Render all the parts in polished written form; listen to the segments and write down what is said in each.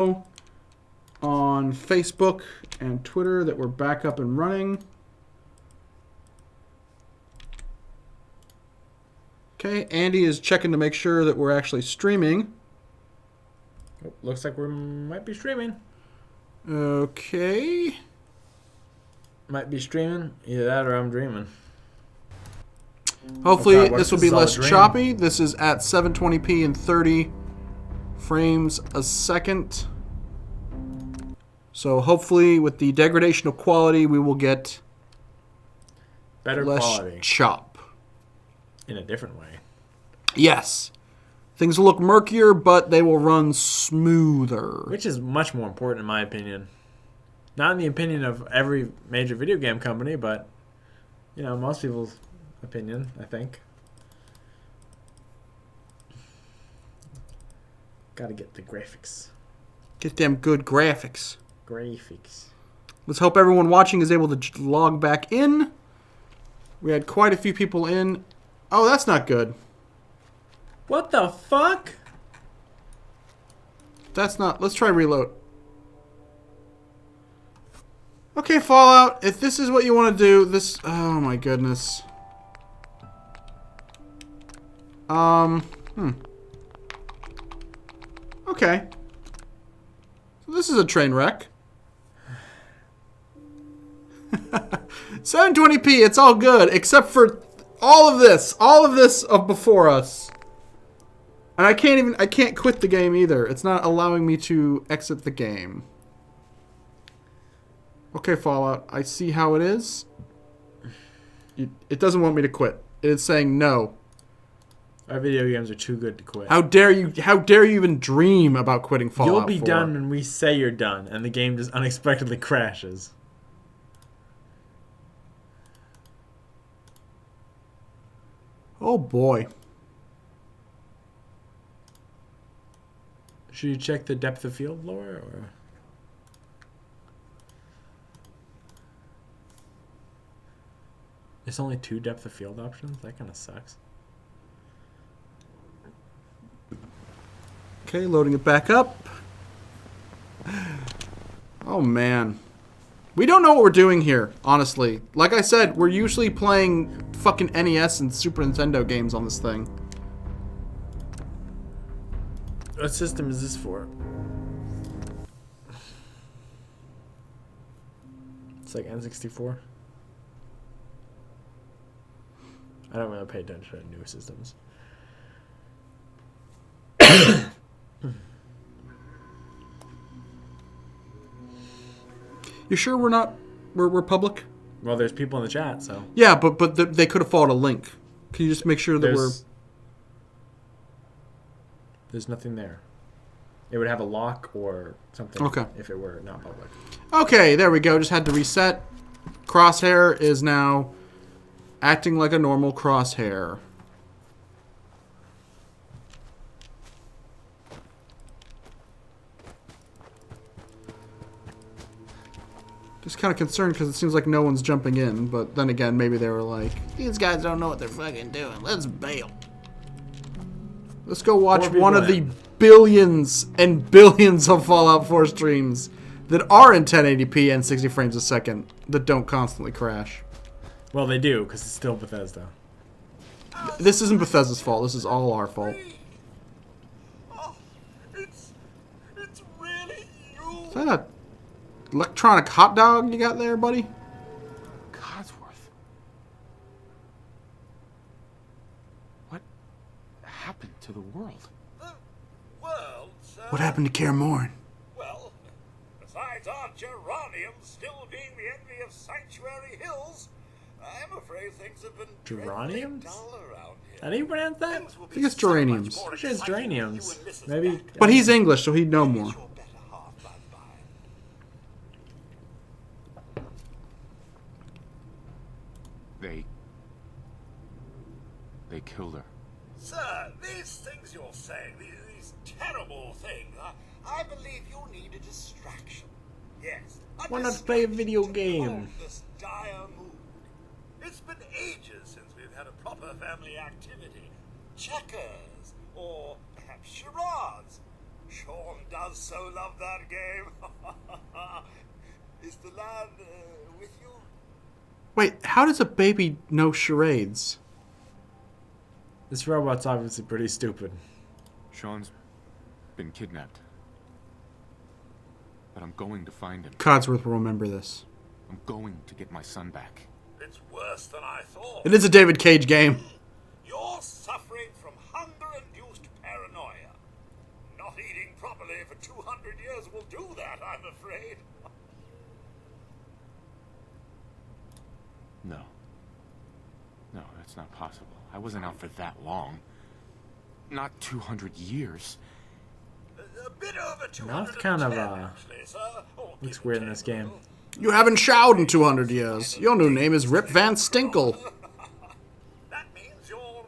on Facebook and Twitter that we're back up and running. Okay, Andy is checking to make sure that we're actually streaming. Oh, looks like we might be streaming. Okay. Might be streaming. Either that or I'm dreaming. Hopefully Oh God, this will be less choppy. This is at 720p and 30 frames a second. So hopefully with the degradation of quality we will get better less quality. chop. In a different way. Yes. Things will look murkier, but they will run smoother. Which is much more important in my opinion. Not in the opinion of every major video game company, but, you know, most people's opinion, I think. Gotta get the graphics. Get them good graphics. Graphics. Let's hope everyone watching is able to log back in. We had quite a few people in. Oh, that's not good. What the fuck? That's not... Let's try reload. Okay, Fallout. If this is what you want to do, this... Oh, my goodness. Okay. So this is a train wreck. 720p, it's all good, except for all of this of before us. And I can't quit the game either. It's not allowing me to exit the game. Okay, Fallout, I see how it is. It doesn't want me to quit. It is saying no. Our video games are too good to quit. How dare you even dream about quitting Fallout 4? You'll be done when we say you're done, and the game just unexpectedly crashes. Oh boy. Should you check the depth of field lower, or? There's only 2 depth of field options? That kind of sucks. Okay, loading it back up. Oh man. We don't know what we're doing here, honestly. Like I said, we're usually playing fucking NES and Super Nintendo games on this thing. What system is this for? It's like N64. I don't really pay attention to new systems. You sure we're public? Well, there's people in the chat, so. Yeah, but they could have followed a link. Can you just make sure that There's nothing there. It would have a lock or something if it were not public. Okay, there we go. Just had to reset. Crosshair is now acting like a normal crosshair. Just kind of concerned because it seems like no one's jumping in, but then again, maybe they were like, these guys don't know what they're fucking doing. Let's bail. Let's go watch one of the billions and billions of Fallout 4 streams that are in 1080p and 60 frames a second that don't constantly crash. Well, they do, because it's still Bethesda. This isn't Bethesda's fault. This is all our fault. Oh, it's really you. Is that a electronic hot dog you got there, buddy? Codsworth. What happened to the world? The world, sir? What happened to Kaer Morhen? Well, besides our geranium still being the envy of Sanctuary Hills, I'm afraid things have been Geraniums? dull around here. How do you pronounce that? Things will I be think it's so much geraniums. more I'm sure it's exciting geraniums. if you and Mrs. Maybe. Bechdel But he's English, so he'd know more. get your better half by and by. They killed her. Sir, these things you're saying, these terrible things, I believe you need a distraction. Yes. Why not play a video game? This dire mood. It's been ages since we've had a proper family activity. Checkers, or perhaps charades. Sean does so love that game. Is the lad with you? Wait, how does a baby know charades? This robot's obviously pretty stupid. Sean's been kidnapped. But I'm going to find him. Codsworth will remember this. I'm going to get my son back. It's worse than I thought. It is a David Cage game. You're suffering from hunger-induced paranoia. Not eating properly for 200 years will do that, I'm afraid. No. No, that's not possible. I wasn't out for that long. Not 200 years. A bit over 210, Mouth kind of, actually, sir. Oh, looks give weird or in this take a game. little. You haven't showed in 200 years. Your new name is Rip Van Stinkle. That means you're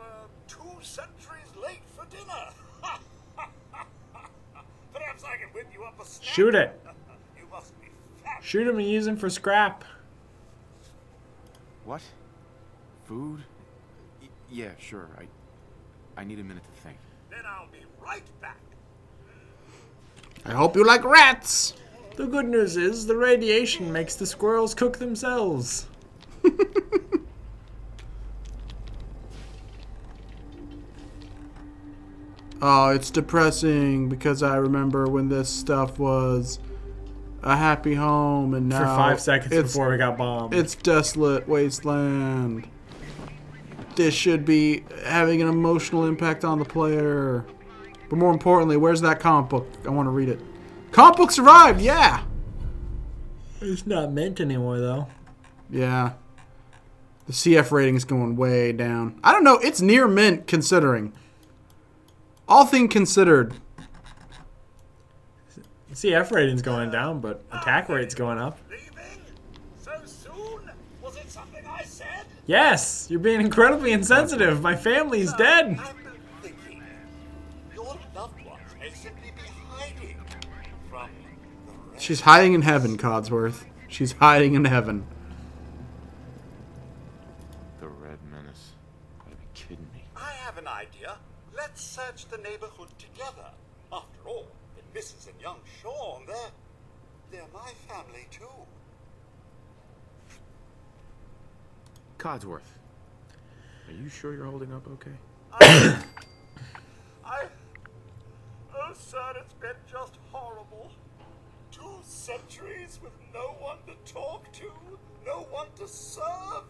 2 centuries late for dinner. Perhaps I can whip you up a snack. Shoot it. You must be fat. Shoot him and use him for scrap. What? Food? Yeah, sure. I need a minute to think. Then I'll be right back. I hope you like rats. The good news is the radiation makes the squirrels cook themselves. Oh, it's depressing because I remember when this stuff was a happy home and now For 5 seconds it's, before we got bombed. it's desolate wasteland. This should be having an emotional impact on the player. But more importantly, where's that comic book? I want to read it. Comic book survived, yeah! It's not mint anymore, though. Yeah. The CF rating is going way down. I don't know, it's near mint considering. All things considered. CF rating's going down, but attack rate's going up. Leaving? So soon? Was it something I said? Yes! You're being incredibly insensitive. My family's dead. I've been thinking. Your loved ones may simply be hiding from the rest. She's hiding in heaven, Codsworth. She's hiding in heaven. The Red Menace. Gotta be kidding me. I have an idea. Let's search the neighborhood together. After all, the Mrs. and young Sean, they're my family too. Codsworth. Are you sure you're holding up okay? Oh, sir, it's been just horrible. 2 centuries with no one to talk to, no one to serve.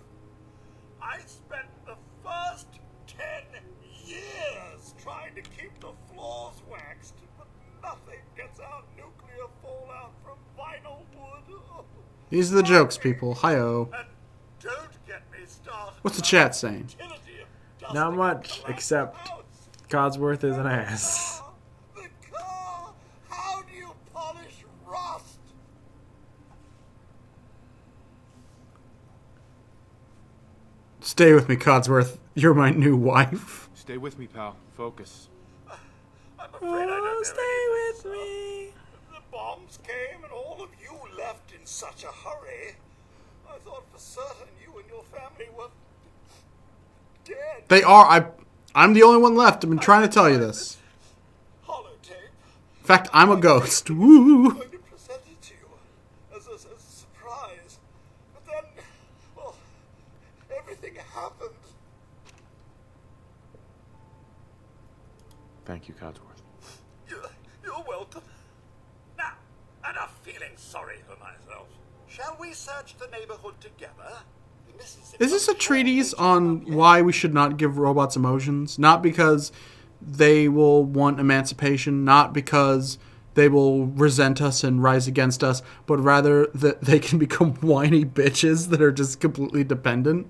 I spent the first 10 years trying to keep the floors waxed, but nothing gets out nuclear fallout from vinyl wood. These are the jokes, people. Hi-oh. And don't get me started. What's the chat saying? Not much, except Codsworth is an ass. The car! How do you polish rust? Stay with me, Codsworth. You're my new wife. Stay with me, pal. Focus. I'm afraid I don't know Stay with anything, me. sir. The bombs came and all of you left in such a hurry. I thought for certain you and your family were dead. They are. I'm the only one left. I've been trying to tell you this. Holotape. In fact, I'm a ghost. Woo! I'm going to present it to you as a surprise. But then, well, everything happened. Thank you, Codsworth. You're welcome. Now, enough feeling sorry for myself. Shall we search the neighborhood together? Is this a treatise on why we should not give robots emotions? Not because they will want emancipation, not because they will resent us and rise against us, but rather that they can become whiny bitches that are just completely dependent?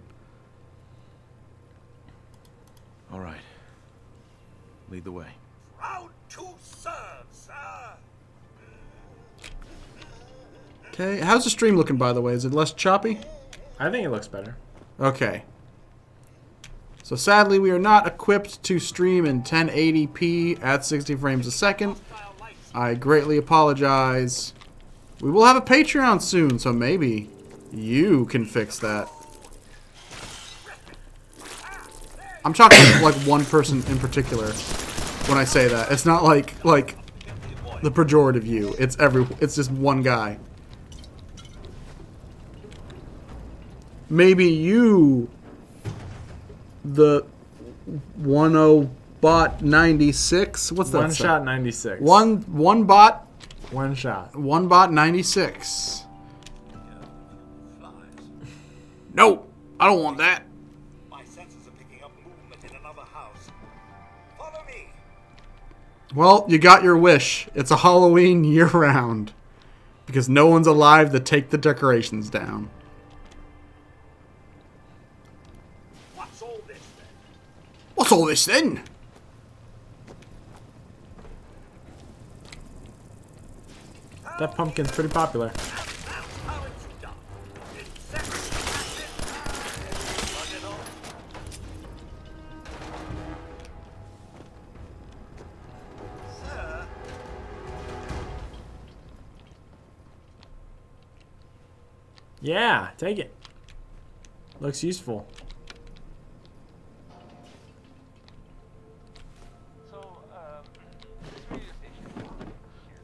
All right. Lead the way. Proud to serve, sir. Okay, how's the stream looking, by the way? Is it less choppy? I think it looks better. Okay. So sadly, we are not equipped to stream in 1080p at 60 frames a second. I greatly apologize. We will have a Patreon soon, so maybe you can fix that. I'm talking like one person in particular when I say that. It's not like The pejorative you. It's just one guy. Maybe you, the 10-bot 96. What's that? One shot 96. One bot. One shot. One bot 96. No, I don't want that. My senses are picking up movement in another house. Follow me. Well, you got your wish. It's a Halloween year-round. Because no one's alive to take the decorations down. What's all this then? What's all this then? That pumpkin's pretty popular. How it's done. It's set. Plug it on. Sir, Yeah, take it. Looks useful.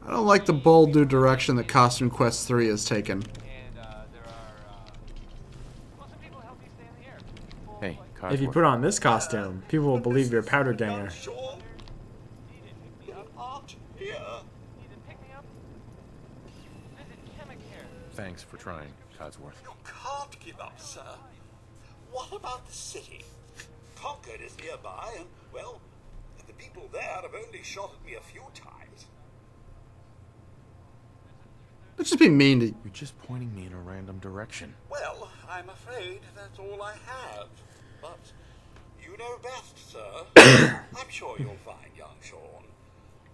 I don't like the bold new direction that Costume Quest 3 has taken. Hey, If you Codsworth. put on this costume, people will believe you're a powder ganger. sure. You aren't here. Thanks for trying, Codsworth. You can't give up, sir. What about the city? Concord is nearby, and, well, the people there have only shot at me a few times. Let's just be mean to you. You're just pointing me in a random direction. Well, I'm afraid that's all I have. But you know best, sir. I'm sure you'll find young Sean,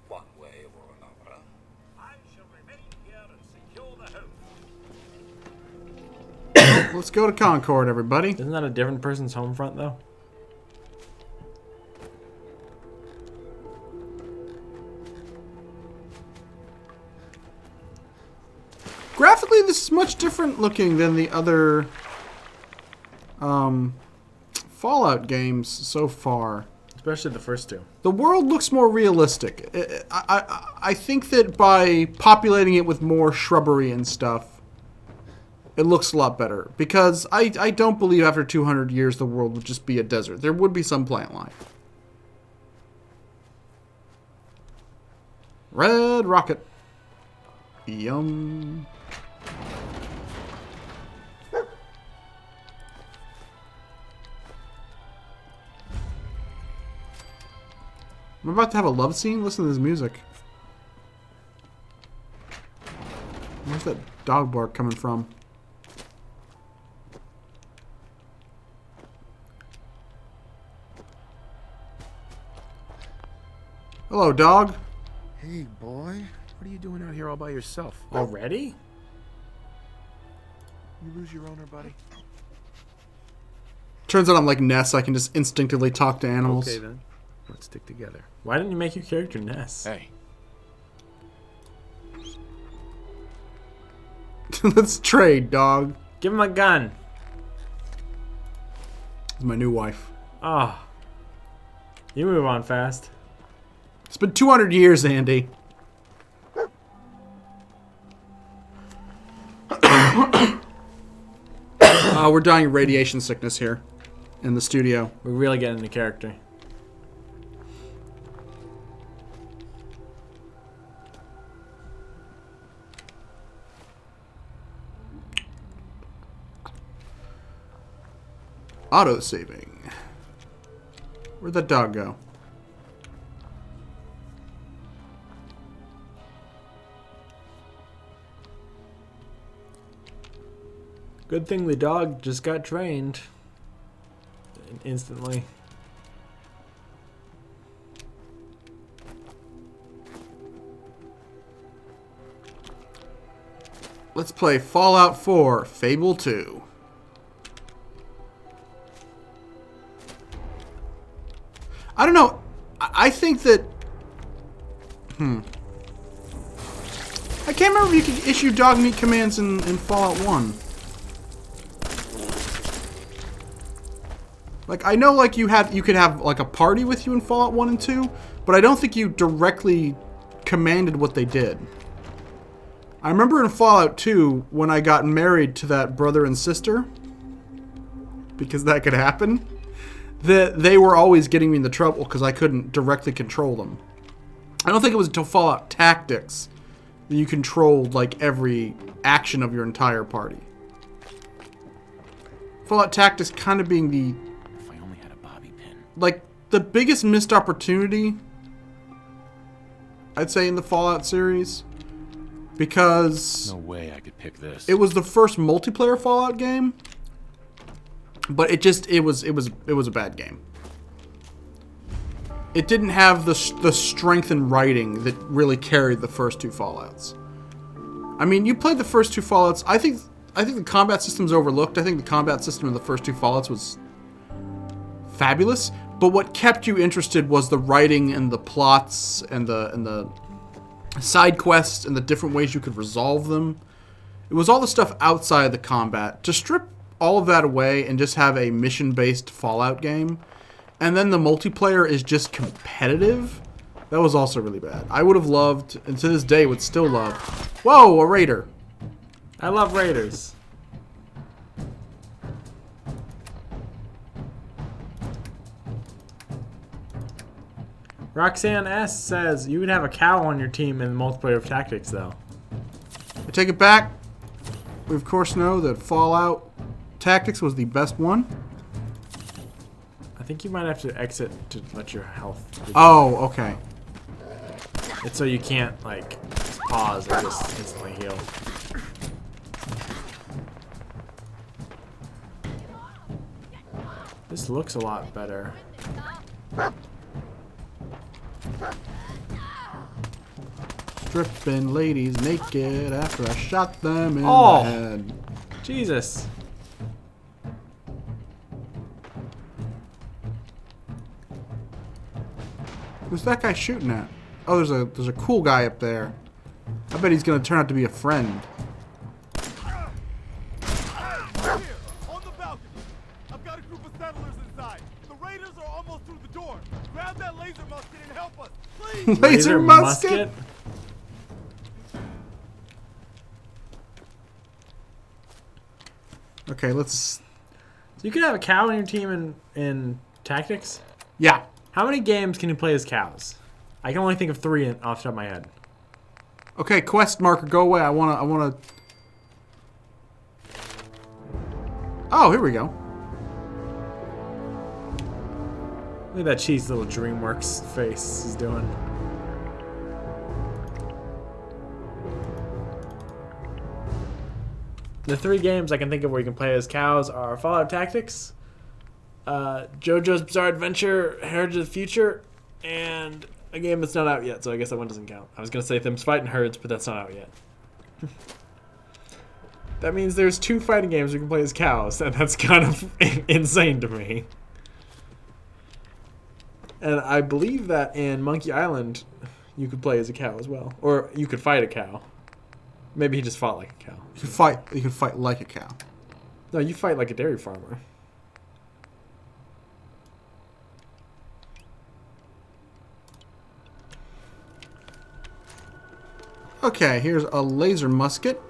one way or another. I shall remain here and secure the home. Let's go to Concord, everybody. Isn't that a different person's home front, though? Graphically, this is much different looking than the other Fallout games so far. Especially the first two. The world looks more realistic. I think that by populating it with more shrubbery and stuff, it looks a lot better. Because I don't believe after 200 years the world would just be a desert. There would be some plant life. Red rocket. Yum. I'm about to have a love scene. Listen to this music. Where's that dog bark coming from? Hello, dog. Hey, boy. What are you doing out here all by yourself? Already? You lose your owner, buddy? Turns out I'm like Ness. I can just instinctively talk to animals. Okay, then. Let's stick together. Why didn't you make your character Ness? Hey. Let's trade, dog. Give him a gun. This is my new wife. Ah. You move on fast. It's been 200 years, Andy. We're dying of radiation sickness here in the studio. We're really getting into character. Auto-saving. Where'd that dog go? Good thing the dog just got trained. Instantly. Let's play Fallout 4, Fable 2. I don't know. I think that... I can't remember if you could issue dog meat commands in Fallout 1. Like, I know, like, you could have, like, a party with you in Fallout 1 and 2, but I don't think you directly commanded what they did. I remember in Fallout 2 when I got married to that brother and sister, because that could happen, that they were always getting me into trouble because I couldn't directly control them. I don't think it was until Fallout Tactics that you controlled like every action of your entire party. Fallout Tactics kind of being the, If I only had a bobby pin. like, the biggest missed opportunity, I'd say, in the Fallout series, because No way I could pick this. it was the first multiplayer Fallout game, but it was a bad game. It didn't have the strength in writing that really carried the first two Fallouts. I mean, you played the first two Fallouts. I think the combat system's overlooked. I think the combat system in the first two Fallouts was fabulous, but what kept you interested was the writing and the plots and the side quests and the different ways you could resolve them. It was all the stuff outside the combat. To strip all of that away and just have a mission-based Fallout game, and then the multiplayer is just competitive, that was also really bad. I would have loved, and to this day would still love... Whoa, a raider. I love raiders. Roxanne S says you would have a cow on your team in the multiplayer of Tactics, though. I take it back. We of course know that Fallout Tactics was the best one. I think you might have to exit to let your health. Oh, okay. It's so you can't like pause or just instantly heal. This looks a lot better. Stripping ladies naked after I shot them in Oh. the head. Jesus. Who's that guy shooting at? Oh, there's a cool guy up there. I bet he's gonna turn out to be a friend. Here, on the balcony. I've got a group of settlers inside. The raiders are almost through the door. Grab that laser musket and help us, please. Laser musket? Okay, let's... So you can have a cow on your team in Tactics? Yeah. How many games can you play as cows? I can only think of 3 off the top of my head. Okay, quest marker, go away. I wanna... Oh, here we go. Look at that cheesy little DreamWorks face he's doing. The 3 games I can think of where you can play as cows are Fallout Tactics, JoJo's Bizarre Adventure, Heritage of the Future, and a game that's not out yet, so I guess that one doesn't count. I was going to say Them's Fighting Herds, but that's not out yet. That means there's 2 fighting games you can play as cows, and that's kind of insane to me. And I believe that in Monkey Island, you could play as a cow as well. Or you could fight a cow. Maybe he just fought like a cow. You can fight like a cow. No, you fight like a dairy farmer. Okay, here's a laser musket.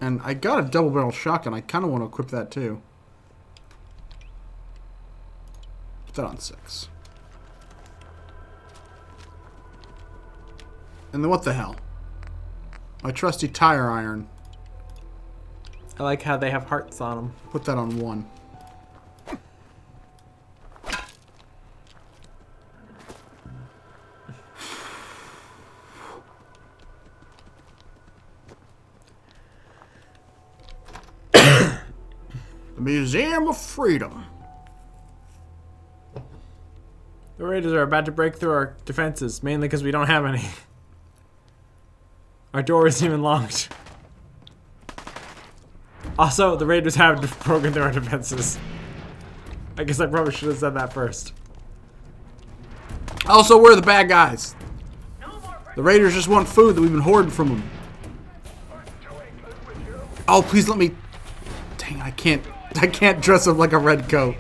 And I got a double barrel shotgun. I kind of want to equip that too. Put that on 6. And then what the hell? My trusty tire iron. I like how they have hearts on them. Put that on 1. The Museum of Freedom. The Raiders are about to break through our defenses, mainly because we don't have any. Our door isn't even locked. Also, the Raiders have broken through our defenses. I guess I probably should have said that first. Also, we're the bad guys. The Raiders just want food that we've been hoarding from them. Oh, please let me... Dang, I can't dress up like a red coat.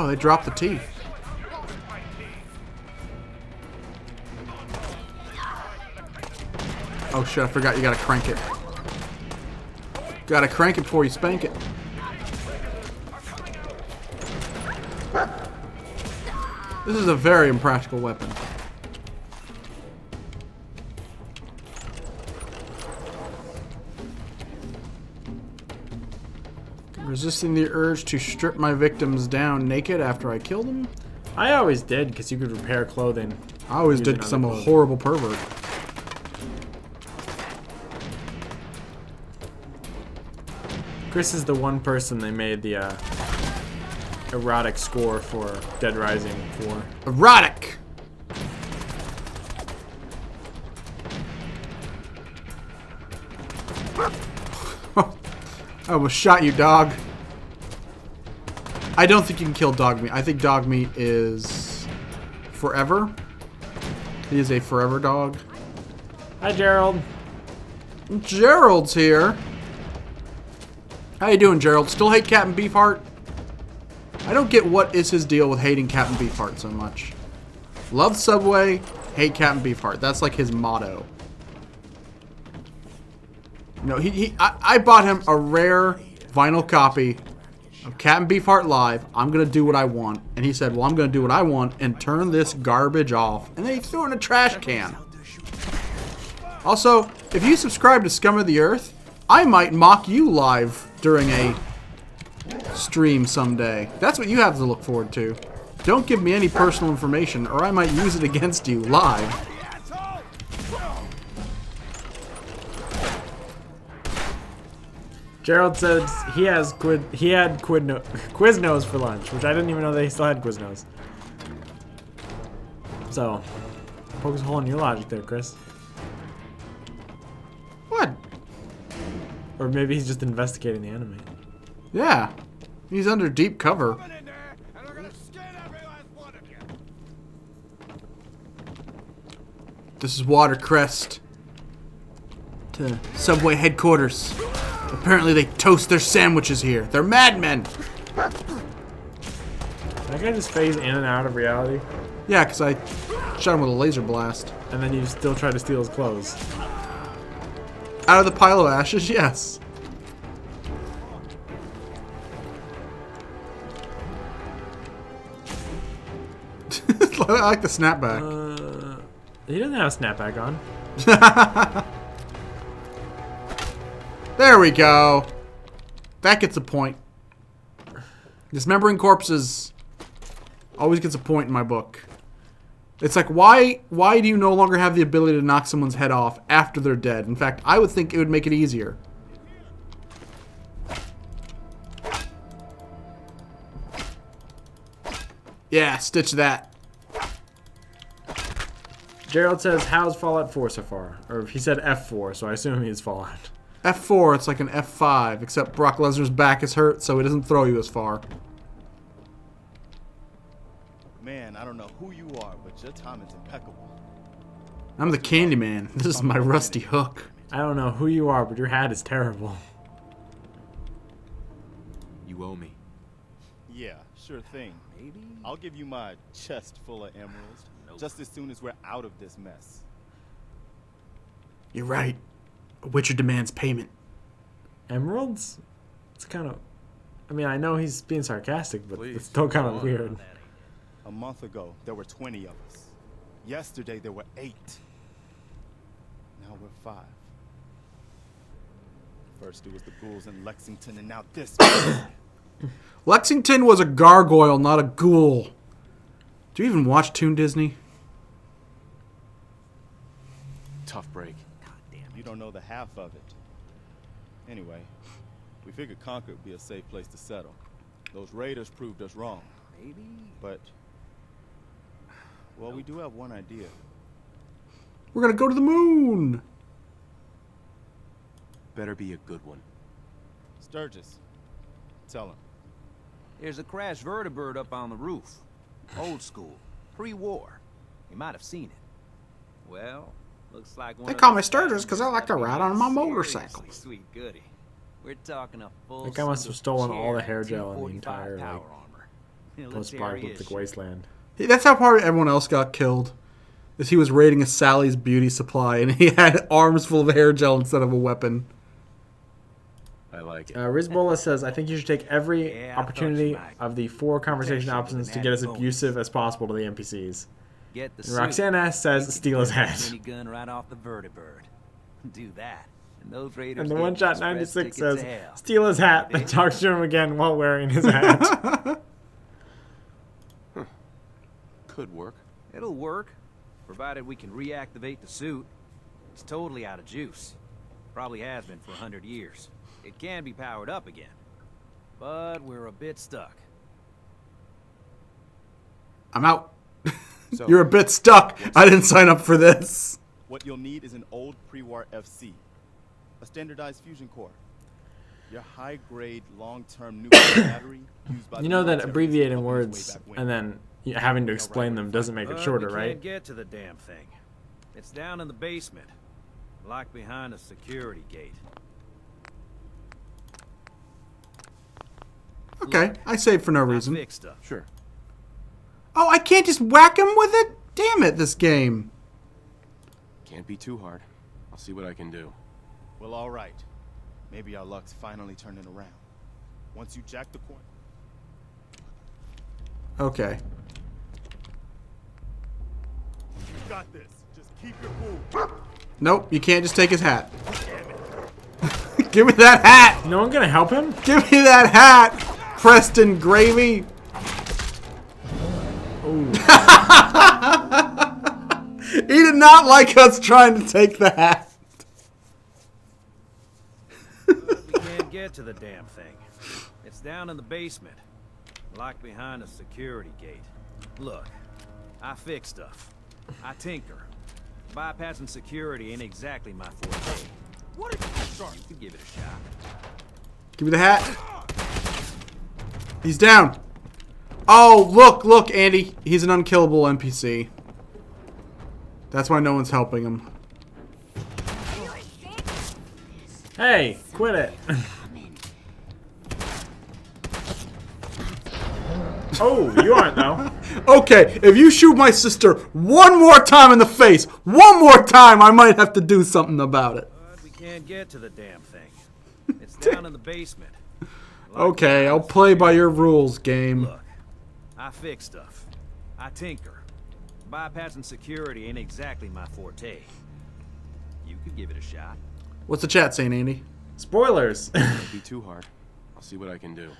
they dropped the T. Oh shit, I forgot you gotta crank it. Gotta crank it before you spank it. This is a very impractical weapon. Resisting the urge to strip my victims down naked after I kill them? I always did, because you could repair clothing. I always did because I'm a horrible pervert. Chris is the one person they made the erotic score for Dead Rising 4. Erotic! I almost shot you, dog. I don't think you can kill dog meat. I think dog meat is forever. He is a forever dog. Hi, Gerald. Gerald's here. How you doing, Gerald? Still hate Captain Beefheart? I don't get what is his deal with hating Captain Beefheart so much. Love Subway, hate Captain Beefheart. That's like his motto. No, I bought him a rare vinyl copy of Captain Beefheart Live. I'm gonna do what I want, and he said, "Well, I'm gonna do what I want and turn this garbage off." And then he threw it in a trash can. Also, if you subscribe to Scum of the Earth, I might mock you live during a stream someday. That's what you have to look forward to. Don't give me any personal information, or I might use it against you live. Gerald says he had Quiznos for lunch, which I didn't even know they still had Quiznos. So, focus a hole in your logic there, Chris. What? Or maybe he's just investigating the enemy. Yeah. He's under deep cover. This is Watercrest. To Subway headquarters. Apparently they toast their sandwiches here. They're madmen. That guy just phase in and out of reality. Yeah, because I shot him with a laser blast. And then you still try to steal his clothes. Out of the pile of ashes, yes. I like the snapback. He doesn't have a snapback on. There we go. That gets a point. Dismembering corpses always gets a point in my book. It's like, why do you no longer have the ability to knock someone's head off after they're dead? In fact, I would think it would make it easier. Yeah, stitch that. Gerald says, how's Fallout 4 so far? Or he said F4, so I assume he's Fallout. F4, it's like an F5, except Brock Lesnar's back is hurt, so he doesn't throw you as far. Man, I don't know who you are, but your timing's impeccable. I'm the Candyman. This is my rusty hook. I don't know who you are, but your hat is terrible. You owe me. Yeah, sure thing. Maybe I'll give you my chest full of emeralds just as soon as we're out of this mess. You're right. A Witcher demands payment. Emeralds? It's kind of... I mean, I know he's being sarcastic, but it's still kind of weird. A month ago, there were 20 of us. Yesterday, there were 8. Now we're 5. First, it was the ghouls in Lexington, and now this. Lexington was a gargoyle, not a ghoul. Do you even watch Toon Disney? Tough break. You don't know the half of it. Anyway, we figured Concord would be a safe place to settle. Those raiders proved us wrong. Maybe. But, well, we do have one idea. We're gonna go to the moon. Better be a good one. Sturgis, tell him. There's a crashed vertibird up on the roof. Old school, pre-war. You might have seen it. Well, looks like one They of call the me Sturgis because I like to ride on my motorcycle. seriously sweet goody. We're talking a full. That guy must have stolen all the hair suit of gel in the 245 entire, power like, armor. Post-apocalyptic wasteland. That's how probably everyone else got killed. Is he was raiding a Sally's beauty supply and he had arms full of hair gel instead of a weapon. I like it. Rizbola says, I think you should take every opportunity of the 4 conversation options to get as abusive as possible to the NPCs. Get the And Roxanne S says, steal his head. Gun right off the vertibird. Do that. And those raiders And the get One Shot express 96 tickets says, to hell. steal his hat, then talks to him again while wearing his hat. Could work. It'll work, provided we can reactivate the suit. It's totally out of juice. Probably has been for 100 years. It can be powered up again, but we're a bit stuck. I'm out. So, You're a bit stuck. I didn't sign up for this. what you'll need is an old pre-war FC, a standardized fusion core, your high-grade, long-term nuclear battery used by You know the that military abbreviating companies words way back when. and then having to explain them doesn't make it But shorter, we right? can't get to the damn thing. It's down in the basement, locked behind a security gate. Okay, I saved for no reason. I fixed stuff. Sure. Oh, I can't just whack him with it? Damn it, this game. Can't be too hard. I'll see what I can do. Well, all right. Maybe our luck's finally turning around. Once you jack the coin. Okay. You got this. Just keep your cool. Nope, you can't just take his hat. Give me that hat! No one gonna help him? Give me that hat! Preston Gravy! He did not like us trying to take the hat. We can't get to the damn thing. It's down in the basement, locked behind a security gate. Look, I fix stuff. I tinker. Bypassing security ain't exactly my forte. What did you start? You could give it a shot. Give me the hat. He's down. Oh, look, Andy. He's an unkillable NPC. That's why no one's helping him. Hey, quit it. Oh, you aren't though. Okay, if you shoot my sister one more time in the face, one more time, I might have to do something about it. But we can't get to the damn thing. It's down in the basement. Okay, I'll play by your rules, game. Look, I fix stuff. I tinker. Bypassing security ain't exactly my forte. You could give it a shot. What's the chat saying, Andy? Spoilers. Can't be too hard. I'll see what I can do.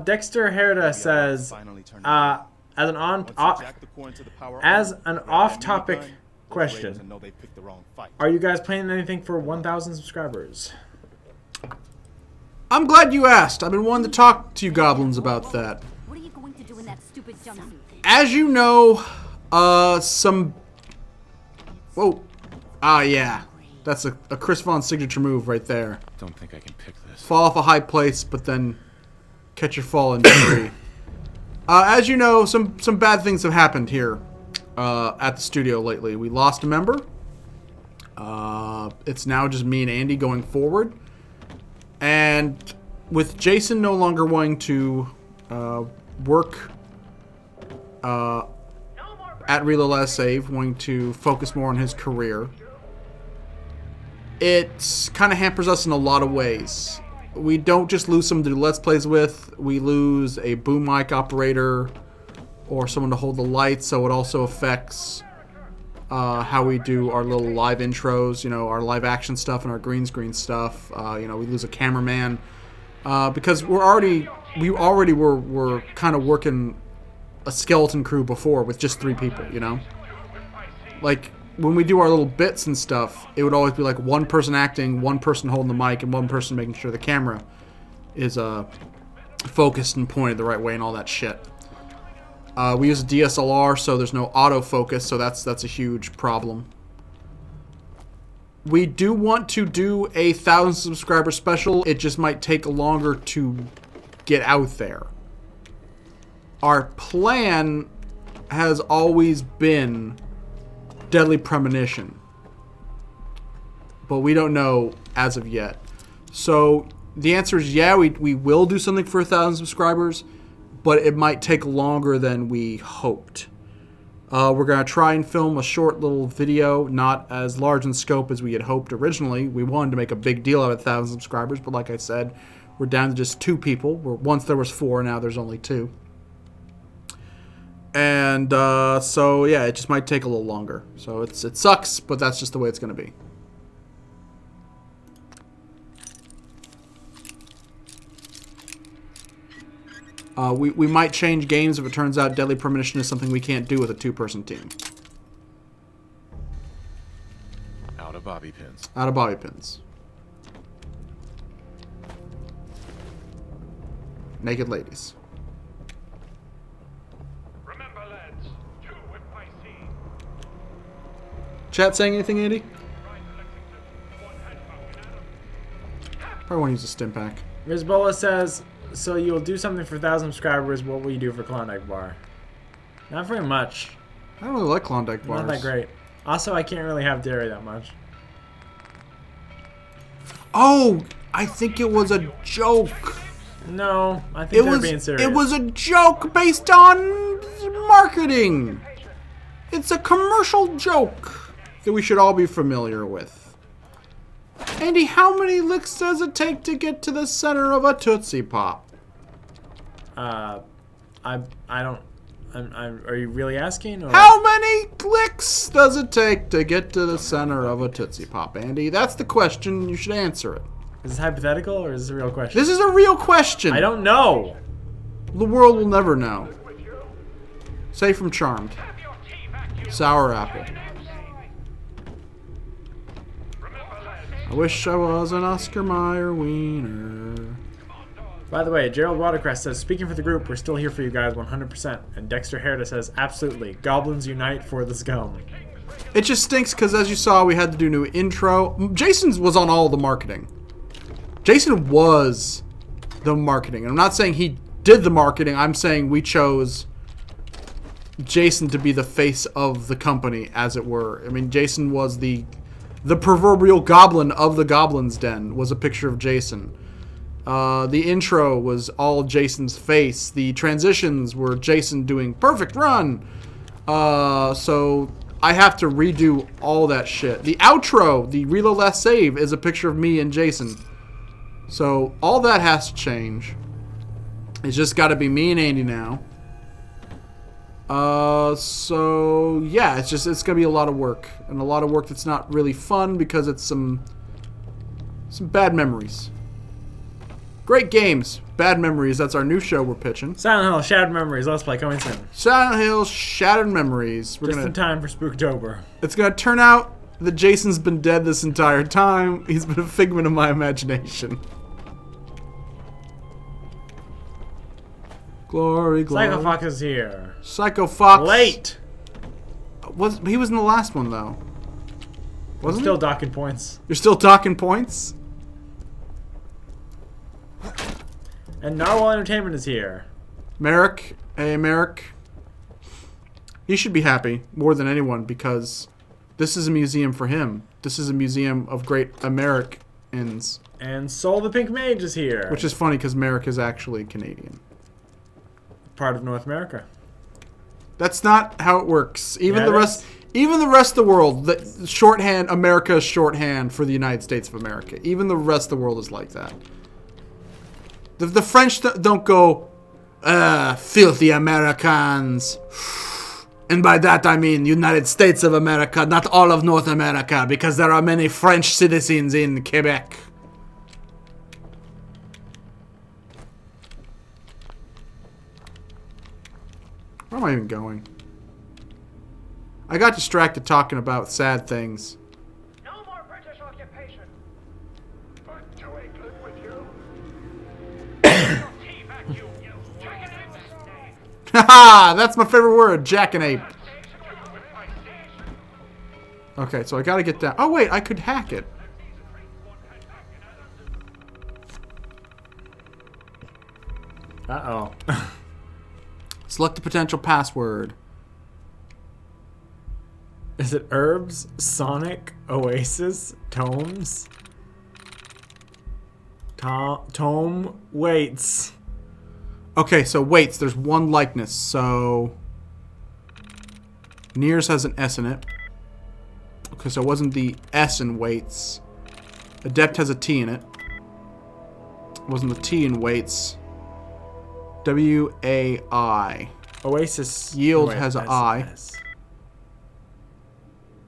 Dexter Herda says, Finally turning as an Once you jack the coin to the power as armor, an grab that off-topic minigun, those question. raiders will know they picked the wrong fight. are you guys planning anything for 1,000 subscribers? I'm glad you asked. I've been wanting to talk to you goblins about that. What are you going to do in that stupid jumpsuit? As you know, some... Whoa. Ah, yeah. That's a Chris Vaughn signature move right there. Don't think I can pick this. Fall off a high place, but then catch your fall in debris. As you know, some bad things have happened here at the studio lately. We lost a member. It's now just me and Andy going forward. And with Jason no longer wanting to work at Reload Let Us Save, wanting to focus more on his career, it kind of hampers us in a lot of ways. We don't just lose someone to do Let's Plays with, we lose a boom mic operator or someone to hold the lights, so it also affects how we do our little live intros, you know, our live action stuff and our green screen stuff. You know, we lose a cameraman because we already were kind of working a skeleton crew before with just 3 people, you know? Like, when we do our little bits and stuff, it would always be like one person acting, one person holding the mic, and one person making sure the camera is focused and pointed the right way and all that shit. We use a DSLR, so there's no autofocus, so that's a huge problem. We do want to do a 1,000 subscriber special. It just might take longer to get out there. Our plan has always been Deadly Premonition, but we don't know as of yet. So the answer is yeah, we will do something for 1,000 subscribers, but it might take longer than we hoped. We're going to try and film a short little video, not as large in scope as we had hoped originally. We wanted to make a big deal out of 1,000 subscribers, but like I said, we're down to just 2 people. Once there was 4, now there's only 2. And so, yeah, it just might take a little longer. So it sucks, but that's just the way it's going to be. We might change games if it turns out Deadly Premonition is something we can't do with a 2-person team. Out of bobby pins. Out of bobby pins. Naked ladies. Remember, lads, 2 if I see. Chat saying anything, Andy? Probably want to use a stim pack. Ms. Bola says, so you'll do something for 1,000 subscribers. What will you do for Klondike Bar? Not very much. I don't really like Klondike bars. Not that great. Also, I can't really have dairy that much. Oh, I think it was a joke. No, I think they're being serious. It was a joke based on marketing. It's a commercial joke that we should all be familiar with. Andy, how many licks does it take to get to the center of a Tootsie Pop? I don't. Are you really asking? Or? How many licks does it take to get to the center of a Tootsie Pop, Andy? That's the question. You should answer it. Is this hypothetical or is this a real question? This is a real question. I don't know. The world will never know. Say from Charmed. Sour apple. I wish I was an Oscar Mayer wiener. By the way, Gerald Watercrest says, speaking for the group, we're still here for you guys 100%. And Dexter Herda says, absolutely. Goblins unite for the scum. It just stinks because, as you saw, we had to do new intro. Jason was on all the marketing. Jason was the marketing. And I'm not saying he did the marketing. I'm saying we chose Jason to be the face of the company, as it were. I mean, Jason was the proverbial goblin of the Goblin's Den, was a picture of Jason. The intro was all Jason's face. The transitions were Jason doing perfect run. So I have to redo all that shit. The outro, the reload last save, is a picture of me and Jason. So all that has to change. It's just got to be me and Andy now. So yeah, it's gonna be a lot of work, and a lot of work that's not really fun because it's some bad memories. Great games, bad memories. That's our new show we're pitching. Silent Hill Shattered Memories. Let's play coming soon. Silent Hill Shattered Memories. Just in time for Spooktober. It's gonna turn out that Jason's been dead this entire time. He's been a figment of my imagination. Glory, glory. Psycho Fox is here. Psycho Fox. Late. He was in the last one though. Wasn't Still he? docking points. You're still talking points? And Narwhal Entertainment is here. Merrick. Hey, Merrick. He should be happy more than anyone because this is a museum for him. This is a museum of great Americans. And Soul the Pink Mage is here. Which is funny because Merrick is actually Canadian. Part of North America. That's not how it works. Even Yeah, the rest of the world, the shorthand, America is shorthand for the United States of America. Even the rest of the world is like that. The French don't go, filthy Americans. And by that I mean United States of America, not all of North America, because there are many French citizens in Quebec. Where am I even going? I got distracted talking about sad things. No more British occupation. But to England with you. Haha, that's my favorite word, jackanape. Okay, so I gotta get down. Oh wait, I could hack it. Uh-oh. Select the potential password. Is it Herbs, Sonic, Oasis, Tomes? Tome waits. Okay, so weights. There's one likeness. So Nears has an S in it. Okay, so it wasn't the S in weights. Adept has a T in it. It wasn't the T in weights. W-A-I. Oasis. Yield has an I. S.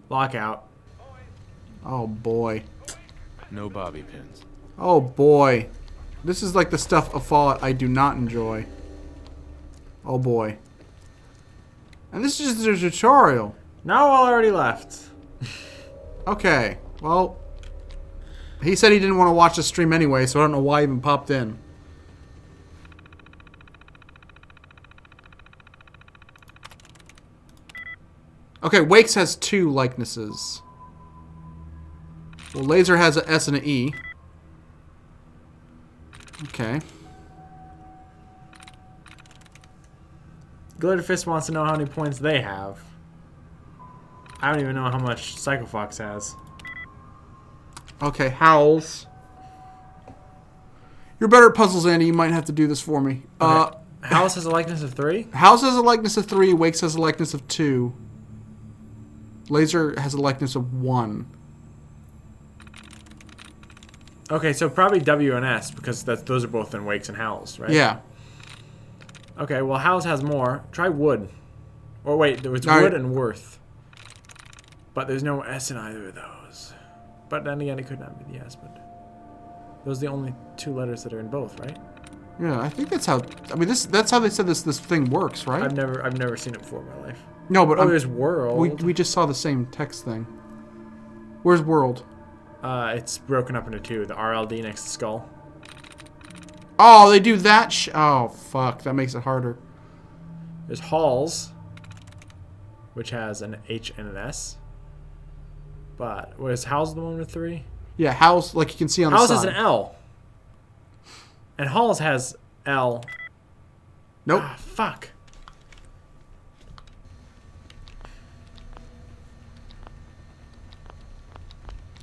Lockout. Oh boy. No bobby pins. Oh boy. This is like the stuff of Fallout I do not enjoy. Oh boy. And this is just a tutorial. No, I already left. Okay. Well, he said he didn't want to watch the stream anyway, so I don't know why he even popped in. Okay, Wakes has 2 likenesses. Well, Laser has an S and an E. Okay. Glitterfist wants to know how many points they have. I don't even know how much Psycho Fox has. Okay, Howls. You're better at puzzles, Andy. You might have to do this for me. Okay. House has a likeness of 3? House has a likeness of 3. Wakes has a likeness of 2. Laser has a likeness of 1. Okay, so probably W and S, because those are both in Wakes and Howls, right? Yeah. Okay, well, Howls has more. Try Wood. Or wait, there was All Wood right. and Worth. But there's no S in either of those. But then again, it could not be the S, but... Those are the only 2 letters that are in both, right? Yeah, I think that's how... I mean, that's how they said this thing works, right? I've never seen it before in my life. No, but... Oh, there's World. We just saw the same text thing. Where's World? It's broken up into 2. The RLD next to Skull. Oh, they do that oh, fuck. That makes it harder. There's Halls, which has an H and an S. But, was Howls the one with 3? Yeah, House, like you can see on Howls the has side. an L. And Halls has L. Nope. Ah, fuck.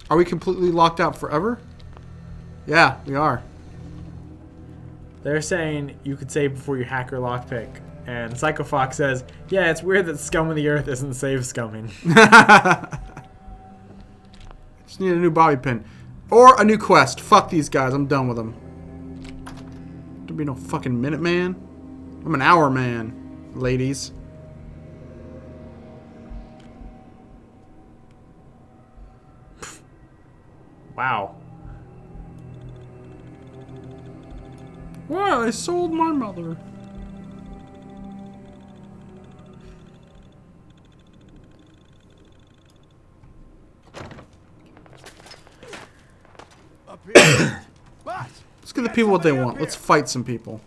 Are we completely locked out forever? Yeah, we are. They're saying you could save before you hack or lockpick. And Psycho Fox says, yeah, it's weird that Scum of the Earth isn't save scumming. Just need a new bobby pin. Or a new quest. Fuck these guys. I'm done with them. Don't be no fucking Minuteman. I'm an hour man, ladies. Wow. Why? I sold my mother. Up here. But Let's give the people what they want. Let's fight some people.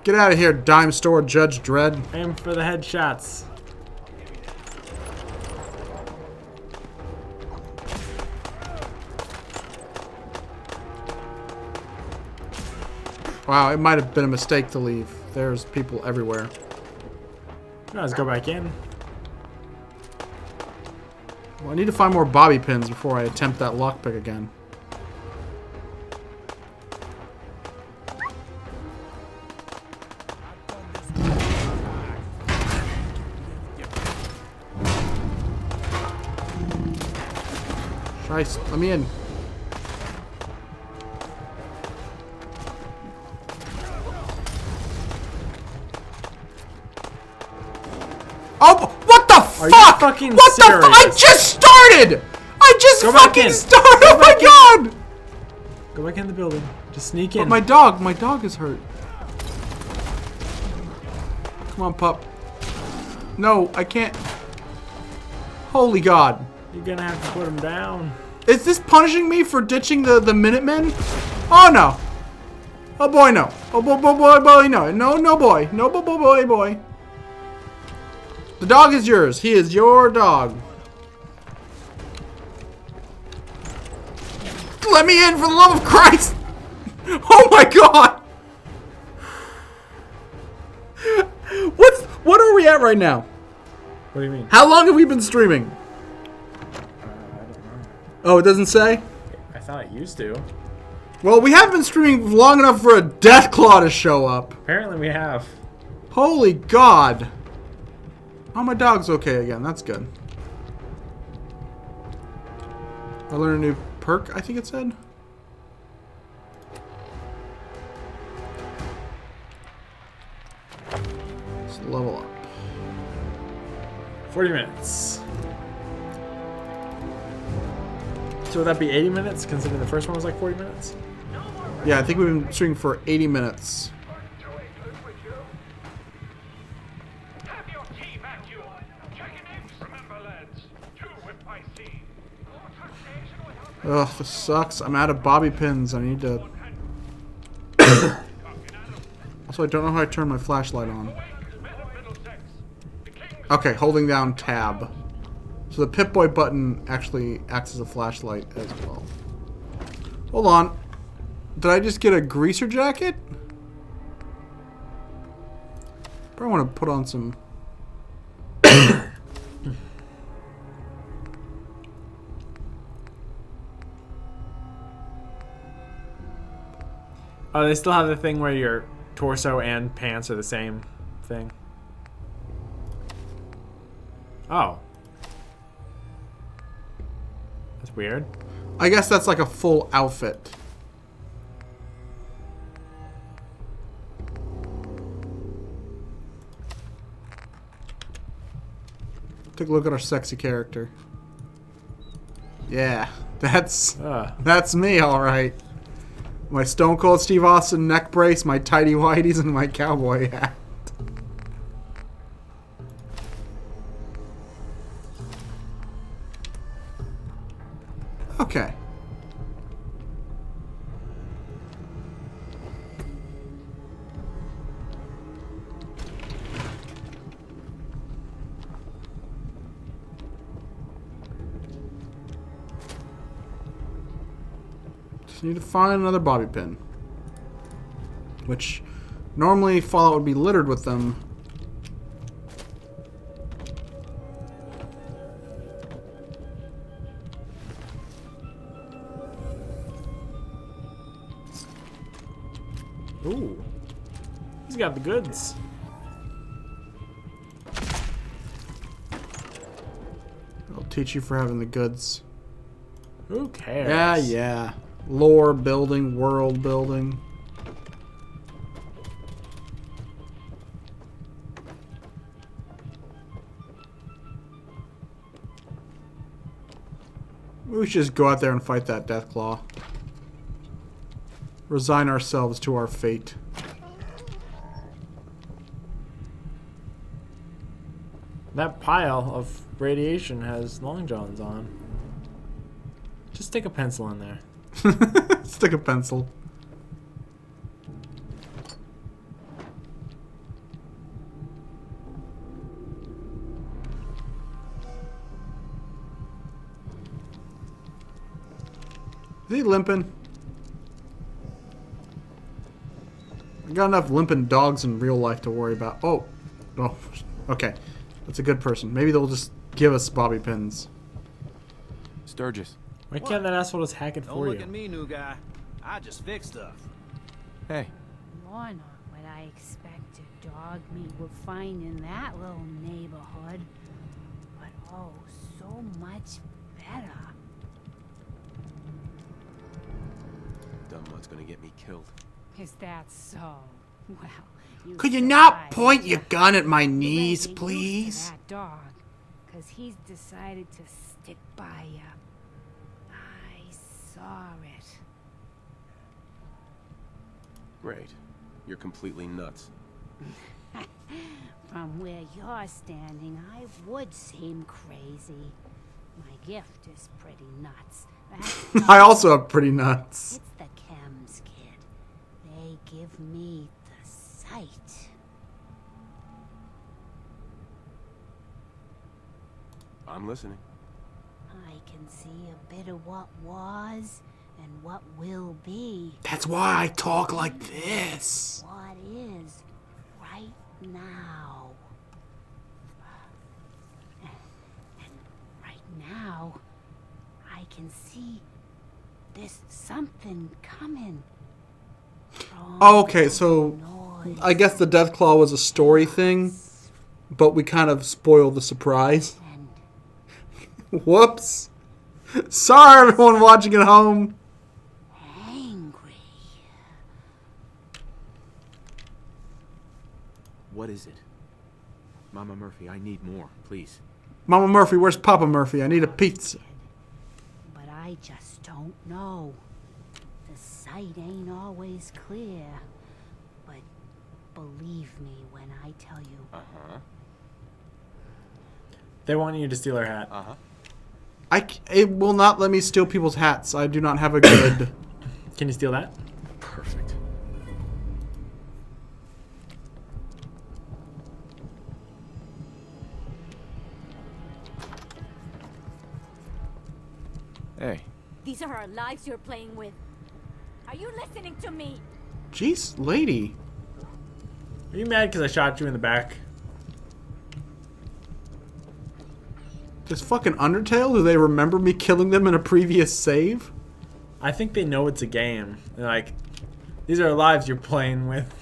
Get out of here, dime store Judge Dredd. Aim for the headshots. Wow, it might have been a mistake to leave. There's people everywhere. Let's go back in. Well, I need to find more bobby pins before I attempt that lockpick again. Christ, let me in. Oh, what the fuck? Are you fucking what the serious? I just started! I just Go back fucking in. started! Go Oh my back in. god! Go back in the building. Just sneak But in. my dog is hurt. Come on, pup. No, I can't. Holy god. You're gonna have to put him down. Is this punishing me for ditching the Minutemen? Oh no. Oh boy, no. Oh boy, no. No, boy. No, boy. The dog is yours. He is your dog. Let me in for the love of Christ. Oh my god. What are we at right now? What do you mean? How long have we been streaming? I don't know. Oh, it doesn't say? I thought it used to. Well, we haven't been streaming long enough for a Deathclaw to show up. Apparently we have. Holy God. Oh, my dog's okay again. That's good. I learned a new perk, I think it said. Let's level up. 40 minutes. So would that be 80 minutes, considering the first one was like 40 minutes? Yeah, I think we've been streaming for 80 minutes. Ugh, this sucks. I'm out of bobby pins. I need to... Also, I don't know how I turn my flashlight on. Okay, holding down tab. So the Pip-Boy button actually acts as a flashlight as well. Hold on. Did I just get a greaser jacket? Probably want to put on some... Oh, they still have the thing where your torso and pants are the same thing. Oh. That's weird. I guess that's like a full outfit. Take a look at our sexy character. Yeah, that's me, all right. My Stone Cold Steve Austin neck brace, my tighty whities, and my cowboy hat. Okay. Just need to find another bobby pin. Which normally Fallout would be littered with them. Ooh. He's got the goods. I'll teach you for having the goods. Who cares? Yeah, yeah. Lore building, world building. We should just go out there and fight that Deathclaw. Resign ourselves to our fate. That pile of radiation has long johns on. Just stick a pencil in there. Stick a pencil. Is he limping? I got enough limping dogs in real life to worry about. Oh. Oh. Okay. That's a good person. Maybe they'll just give us bobby pins. Sturgis. Why can't that asshole just hack it Don't for look you? at me, new guy. I just fix stuff. Hey. You're not what I expected dog meat would find in that little neighborhood. But oh, so much better. Dumb one's gonna get me killed. Is that so? Well, Could you not survived. point your gun at my You better knees, get used to please? that dog, 'cause he's decided to stick by you. I saw it. Great. You're completely nuts. From where you're standing, I would seem crazy. My gift is pretty nuts. That's I also have pretty nuts. It's the chems, kid. They give me the sight. I'm listening. I can see a bit of what was and what will be. That's why I talk like this. What is right now. now, I can see there's something coming. Oh, okay, so I guess the Deathclaw was a story thing, but we kind of spoiled the surprise. Whoops. Sorry, everyone watching at home. Angry. What is it? Mama Murphy, I need more, please. Mama Murphy, where's Papa Murphy? I need a pizza. But I just don't know. The sight ain't always clear. But believe me when I tell you. Uh-huh. They want you to steal her hat. Uh-huh. It will not let me steal people's hats. I do not have a good... Can you steal that? Perfect. Hey. These are our lives you're playing with. Are you listening to me? Jeez, lady. Are you mad because I shot you in the back? This fucking Undertale? Do they remember me killing them in a previous save? I think they know it's a game. They're like, these are lives you're playing with.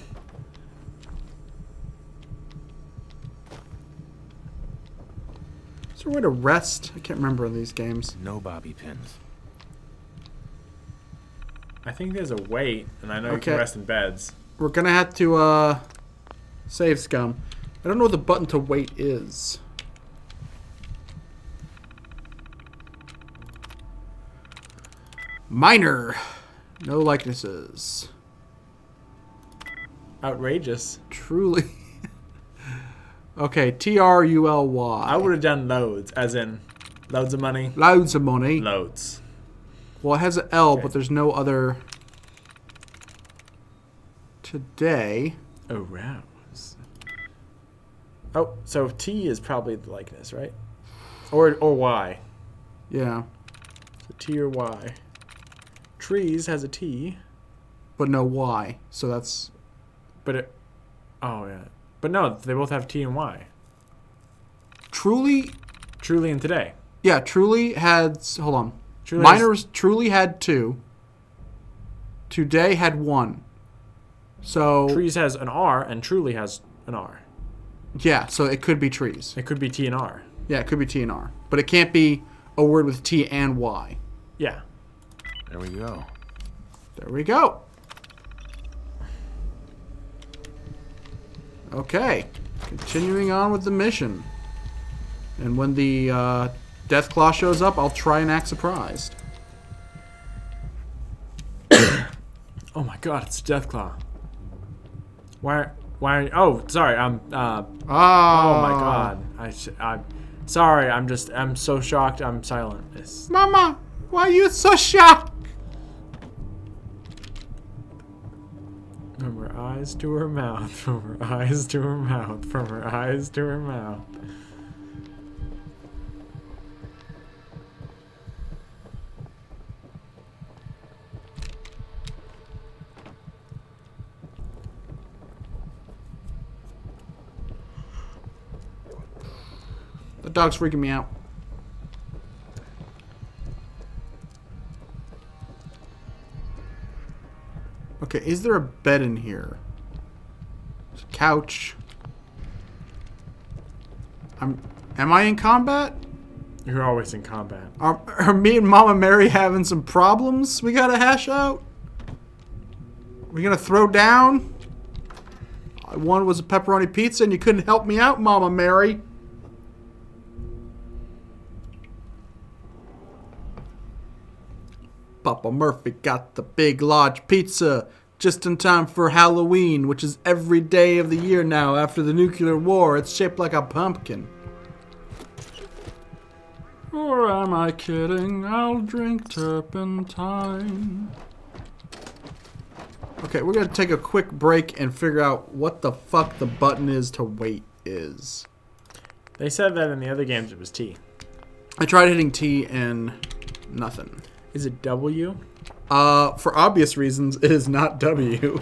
Is there a way to rest? I can't remember in these games. No bobby pins. I think there's a wait, and I know you Okay. can rest in beds. We're gonna have to, save scum. I don't know what the button to wait is. Minor. No likenesses. Outrageous. Truly. Okay, Truly. I would have done loads, as in loads of money. Loads of money. Loads. Well, it has an L, Okay. but there's no other. Today. Arouse. Oh, so T is probably the likeness, right? Or Y. Yeah. So T or Y. Trees has a T, But no Y. So that's. but it. Oh yeah, but no, they both have T and Y. Truly. Truly and today. Yeah, Truly had. Hold on. Truly Minors Truly had 2. Today had 1. So. Trees has an R and Truly has an R. Yeah, so it could be trees. It could be T and R. Yeah, it could be T and R. But it can't be a word with T and Y. Yeah. There we go. There we go. Okay. Continuing on with the mission. And when the Deathclaw shows up, I'll try and act surprised. Oh my God, it's Deathclaw. Why? Oh, sorry. Oh my God. I'm sorry. I'm so shocked. I'm silent. Mama, why are you so shocked? From her eyes to her mouth. From her eyes to her mouth. From her eyes to her mouth. The dog's freaking me out. Okay, is there a bed in here? There's a couch. Am I in combat? You're always in combat. Are me and Mama Mary having some problems we gotta hash out? We gonna throw down? I wanted was a pepperoni pizza and you couldn't help me out, Mama Mary. Papa Murphy got the big large pizza just in time for Halloween, which is every day of the year now after the nuclear war. It's shaped like a pumpkin. Or am I kidding? I'll drink turpentine. Okay, we're gonna take a quick break and figure out what the fuck the button is to wait is. They said that in the other games it was T. I tried hitting T and nothing. Is it W? For obvious reasons, it is not W.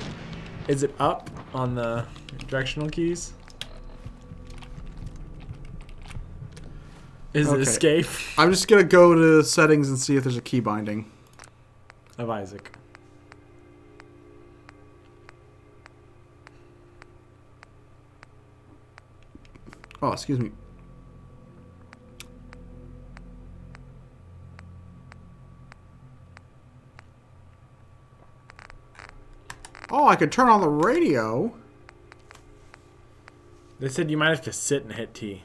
Is it up on the directional keys? Is it Okay. escape I'm just gonna go to settings and see if there's a key binding. of Isaac? Oh, excuse me. Oh, I could turn on the radio. They said you might have to sit and hit T.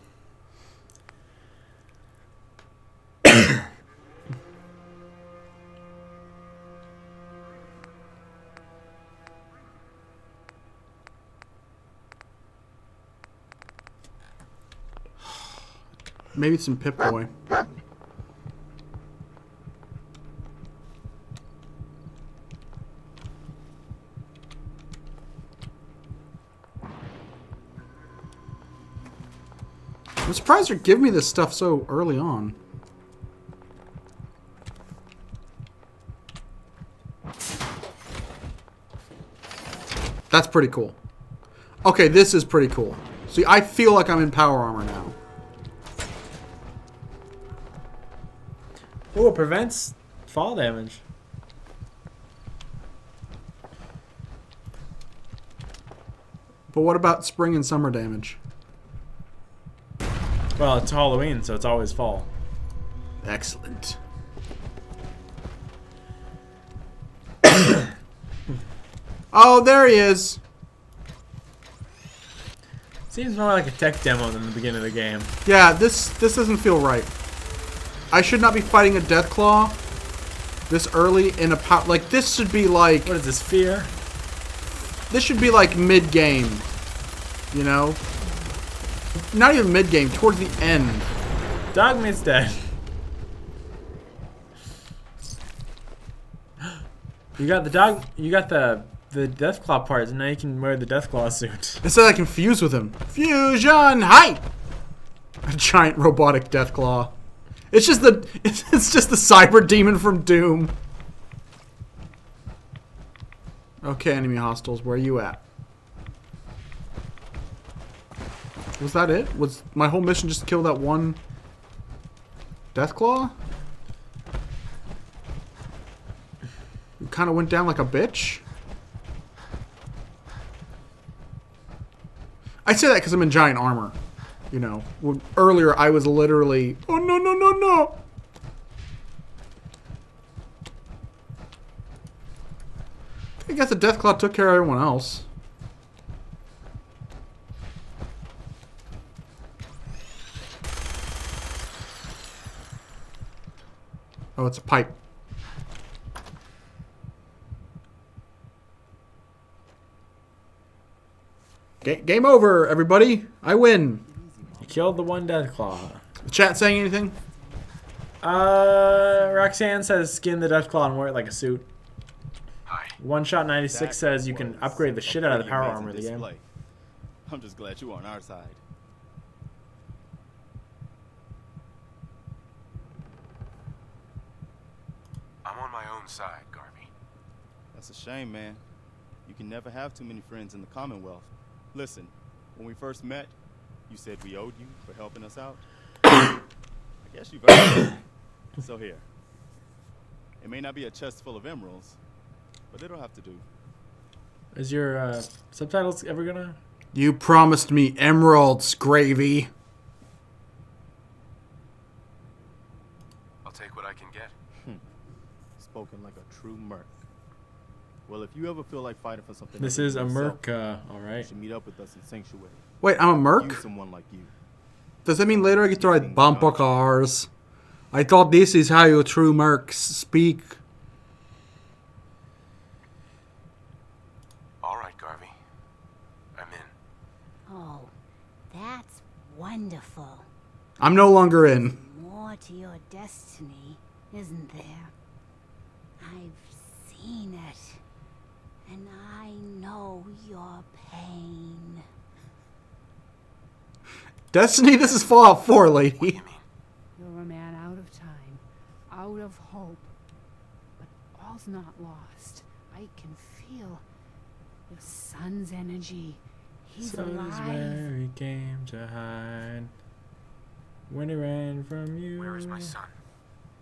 Maybe it's in Pip-Boy. I'm surprised they're giving me this stuff so early on. That's pretty cool. Okay, this is pretty cool. See, I feel like I'm in power armor now. Oh, it prevents fall damage. But what about spring and summer damage? Well, it's Halloween, so it's always fall. Excellent. Oh, there he is. Seems more like a tech demo than the beginning of the game. Yeah, this doesn't feel right. I should not be fighting a Deathclaw this early in a like this should be like What is this, fear? this should be like mid game. You know? Not even mid game, towards the end. Dogmeat's dead. You got the dog. You got the Deathclaw parts, and now you can wear the Deathclaw suit. Instead I can fuse with him. Fusion hype! A giant robotic Deathclaw. It's just the cyber demon from Doom. Okay, enemy hostiles, where are you at? Was that it? Was my whole mission just to kill that one Deathclaw? You kind of went down like a bitch. I say that because I'm in giant armor. You know, earlier I was literally, oh no, no, no, no. I guess the Deathclaw took care of everyone else. Oh, it's a pipe. Game over, everybody. I win. You killed the one Deathclaw. The chat saying anything? Roxanne says skin the Deathclaw and wear it like a suit. Hi. One Shot 96 says you can was upgrade the a shit out of the pretty power amazing armor of the game. display. I'm just glad you're on our side. I'm on my own side, Garvey. That's a shame, man. You can never have too many friends in the Commonwealth. Listen, when we first met, you said we owed you for helping us out. I guess you've earned it. So here. It may not be a chest full of emeralds, but it'll have to do. Is your subtitles ever gonna? You promised me emeralds, Gravy. I'll take what I can get. Spoken like a true merc. Well, if you ever feel like fighting for something, This other is a than yourself, merc. All you right. should meet up with us in Sanctuary. Wait, I'm a merc? Use someone like you. Does that mean later I get to ride bumper cars? I thought this is how you true mercs speak. All right, Garvey. I'm in. Oh, that's wonderful. I'm no longer in. More to your destiny, isn't there? I've seen it, and I know your pain. Destiny, this is Fallout 4, lady. You're a man out of time, out of hope. But all's not lost. I can feel your son's energy. He's So is alive. where he came to hide. when he ran from you. Where is my son?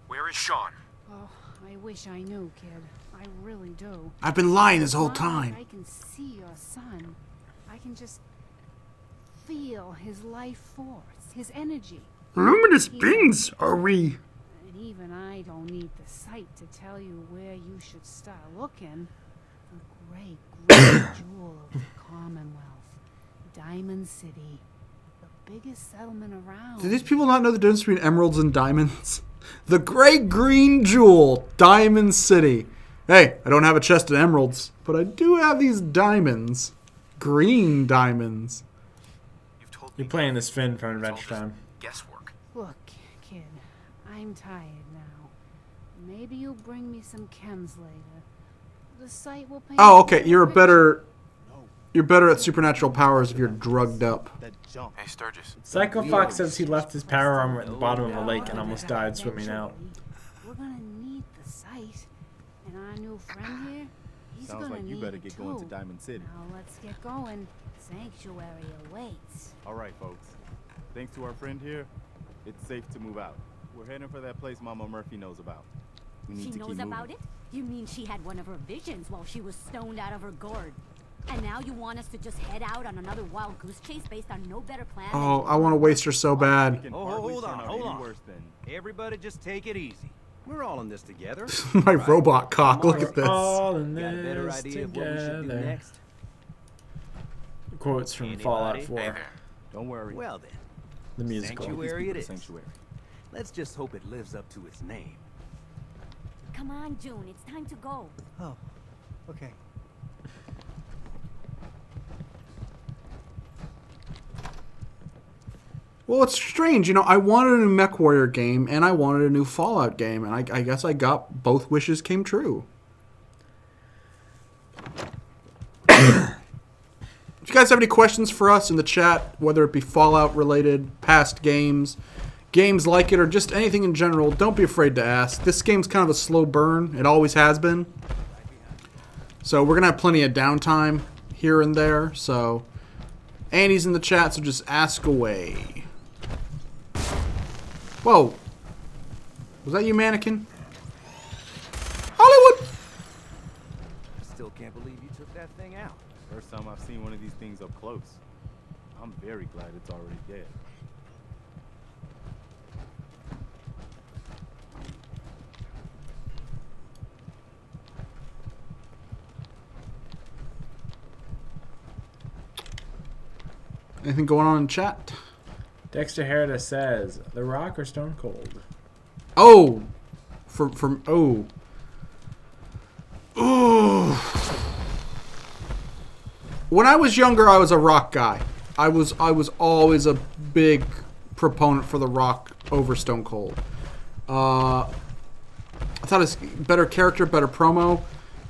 Where is Sean? Oh, I wish I knew, kid. I really do. I've been lying this whole Now that time. I can see your son. I can just feel his life force, his energy. Luminous beings, are we? And even I don't need the sight to tell you where you should start looking. The great, great jewel of the Commonwealth. Diamond City. The biggest settlement around. Do these people not know the difference between emeralds and diamonds? The great green jewel, Diamond City. Hey, I don't have a chest of emeralds, but I do have these diamonds. Green diamonds. You've told You're me playing this Finn from it's all Adventure just Time. guesswork. Look, kid, I'm tired now. Maybe you'll bring me some chems later. The sight will paint. Oh, a okay. clearer You're picture. better at supernatural powers if you're drugged up. That jump. Hey, Sturgis. Psycho Fox says he left his power armor at the bottom of a lake and almost died swimming out. We're gonna need the sight, and our new friend here, he's Sounds gonna like you need better it get going to too. Diamond City. Now let's get going. Sanctuary awaits. All right, folks. Thanks to our friend here, it's safe to move out. We're heading for that place Mama Murphy knows about. We need She to knows keep moving. about it? You mean she had one of her visions while she was stoned out of her gourd? And now you want us to just head out on another wild goose chase based on no better plan? Oh, I want to waste her so We bad. can Oh, hardly hold turn on, out hold any on. worse than Everybody just take it easy. We're all in this together. My robot cock. Look at this. All in Got a better this idea of what we should do together. next? Quotes from Anybody? Fallout Hey 4. Hey there. Don't worry. Well then, The musical. Sanctuary it is. Sanctuary. Let's just hope it lives up to its name. Come on, June. It's time to go. Oh, okay. Well, it's strange. You know, I wanted a new MechWarrior game, and I wanted a new Fallout game, and I guess I got both wishes came true. If you guys have any questions for us in the chat, whether it be Fallout related, past games, games like it, or just anything in general, don't be afraid to ask. This game's kind of a slow burn. It always has been. So we're going to have plenty of downtime here and there. So Andy's in the chat, so just ask away. Whoa. Was that you, mannequin? Hollywood! I still can't believe you took that thing out. First time I've seen one of these things up close. I'm very glad it's already dead. Anything going on in chat? Dexter Herida says, The Rock or Stone Cold? Oh! Oh. Ooh. When I was younger, I was a Rock guy. I was always a big proponent for The Rock over Stone Cold. I thought it's better character, better promo.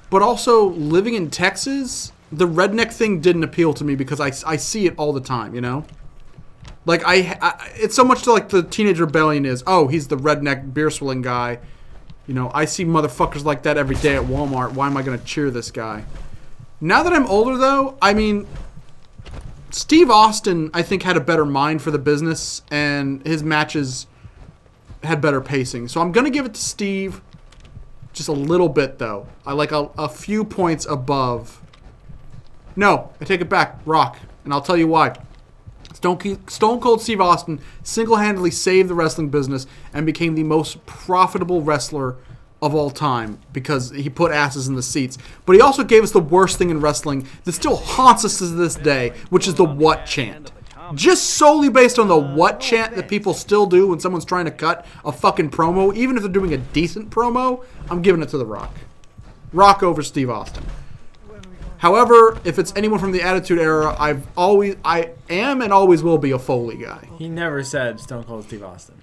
But also, living in Texas, the redneck thing didn't appeal to me because I see it all the time, you know? Like, it's so much to like the Teenage Rebellion is, oh, he's the redneck beer swilling guy. You know, I see motherfuckers like that every day at Walmart. Why am I going to cheer this guy? Now that I'm older, though, I mean, Steve Austin, I think, had a better mind for the business, and his matches had better pacing. So I'm going to give it to Steve just a little bit, though. I like a few points above. No, I take it back. Rock. And I'll tell you why. Stone Cold Steve Austin single-handedly saved the wrestling business and became the most profitable wrestler of all time because he put asses in the seats. But he also gave us the worst thing in wrestling that still haunts us to this day, which is the what chant. Just solely based on the what chant that people still do when someone's trying to cut a fucking promo, even if they're doing a decent promo, I'm giving it to The Rock. Rock over Steve Austin. However, if it's anyone from the Attitude Era, I am and always will be a Foley guy. He never said Stone Cold Steve Austin.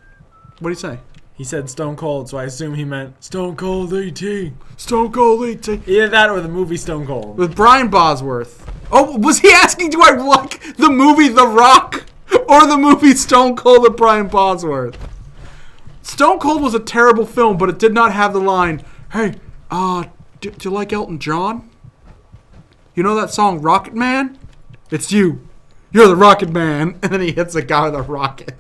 What do you say? He said Stone Cold, so I assume he meant Stone Cold E.T. Stone Cold E.T. Either that or the movie Stone Cold. With Brian Bosworth. Oh, was he asking, do I like the movie The Rock or the movie Stone Cold with Brian Bosworth? Stone Cold was a terrible film, but it did not have the line, hey, do you like Elton John? You know that song, Rocket Man? It's you. You're the Rocket Man. And then he hits a guy with a rocket.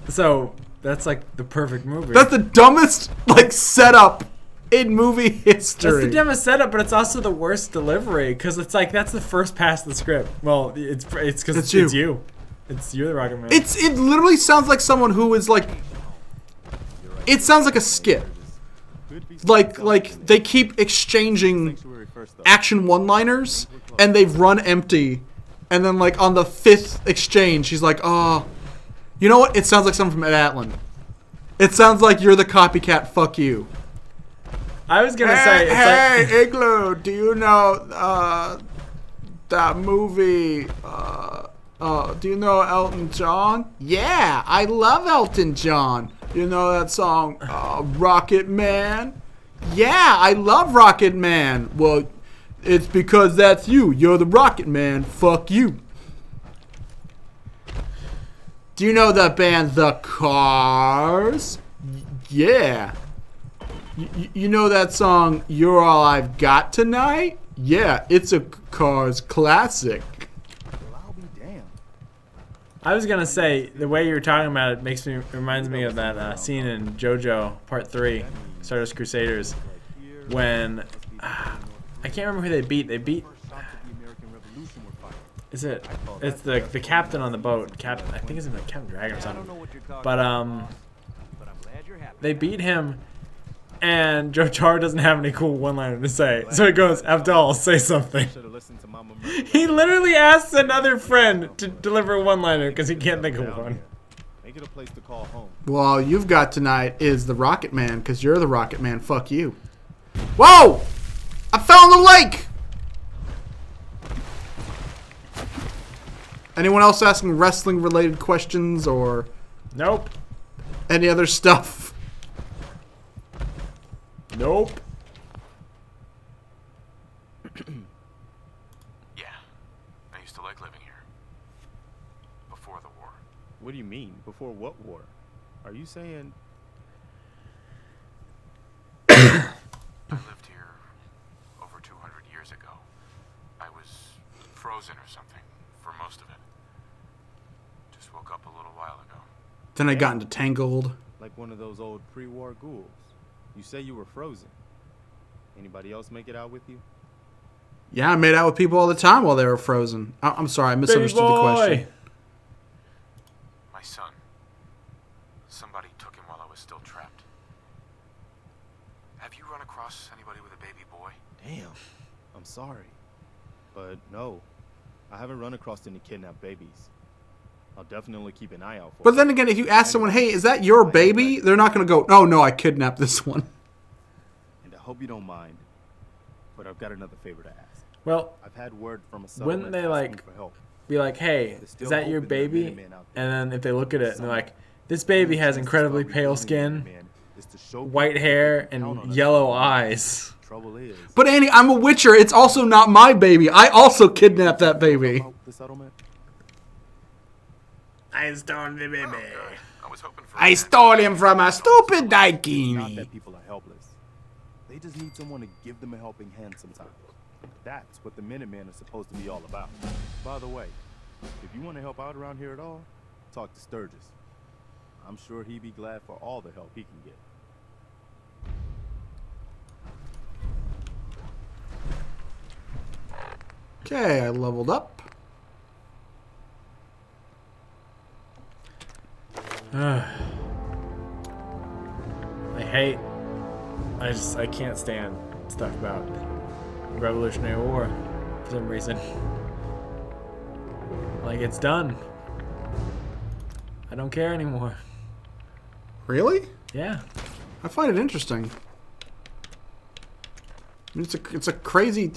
So that's like the perfect movie. That's the dumbest like setup in movie history. That's the dumbest setup, but it's also the worst delivery because it's like that's the first pass of the script. Well, it's because it's you. It's you're the Rocket Man. It literally sounds like someone who is like. It sounds like a skit. Like they keep exchanging action one-liners and they've run empty, and then like on the 5th exchange, he's like, "Oh, you know what? It sounds like someone from Ed Atlan. It sounds like you're the copycat. Fuck you." I was gonna say, it's hey, like, Igloo, do you know that movie? Do you know Elton John? Yeah, I love Elton John. You know that song, Rocket Man? Yeah, I love Rocket Man. Well, it's because that's you. You're the Rocket Man. Fuck you. Do you know the band The Cars? Yeah. You know that song, You're All I've Got Tonight? Yeah, it's a Cars classic. I was gonna say the way you were talking about it reminds me of that scene in JoJo Part 3, Stardust Crusaders, when I can't remember who they beat. They beat. Is it? It's the captain on the boat. I think it's Captain Dragon or something. But they beat him. And Jotar doesn't have any cool one-liner to say. So he goes, Abdul, say something. He literally asks another friend to deliver a one-liner because he can't think of one. Well, you've got tonight is the Rocket Man because you're the Rocket Man. Fuck you. Whoa! I fell in the lake! Anyone else asking wrestling-related questions or... Nope. Any other stuff? Nope. Yeah. I used to like living here. Before the war. What do you mean? Before what war? Are you saying... I lived here over 200 years ago. I was frozen or something for most of it. Just woke up a little while ago. Then I got into Tangled. Like one of those old pre-war ghouls. You say you were frozen. Anybody else make it out with you? Yeah, I made out with people all the time while they were frozen. I'm sorry, I misunderstood the question. My son. Somebody took him while I was still trapped. Have you run across anybody with a baby boy? Damn. I'm sorry. But no. I haven't run across any kidnapped babies. I'll definitely keep an eye out for But then again, if you ask someone, hey, is that your baby? They're not going to go, oh, no, I kidnapped this one. And I hope you don't mind, but I've got another favor to ask. Well, I've had word from a wouldn't they like for help. be like, hey, is that your baby? And then if they look at it and they're like, this baby has incredibly pale skin, white hair, and yellow eyes. Trouble is, But Annie, I'm a Witcher. It's also not my baby. I also kidnapped that baby. the settlement. I stole the baby. I stole him from a stupid Not daikini. that people are helpless. They just need someone to give them a helping hand sometimes. That's what the Minutemen are supposed to be all about. By the way, if you want to help out around here at all, talk to Sturgis. I'm sure he'd be glad for all the help he can get. Okay, I leveled up. I can't stand stuff about Revolutionary War for some reason. Like, it's done. I don't care anymore. Really? Yeah. I find it interesting. I mean, it's a crazy.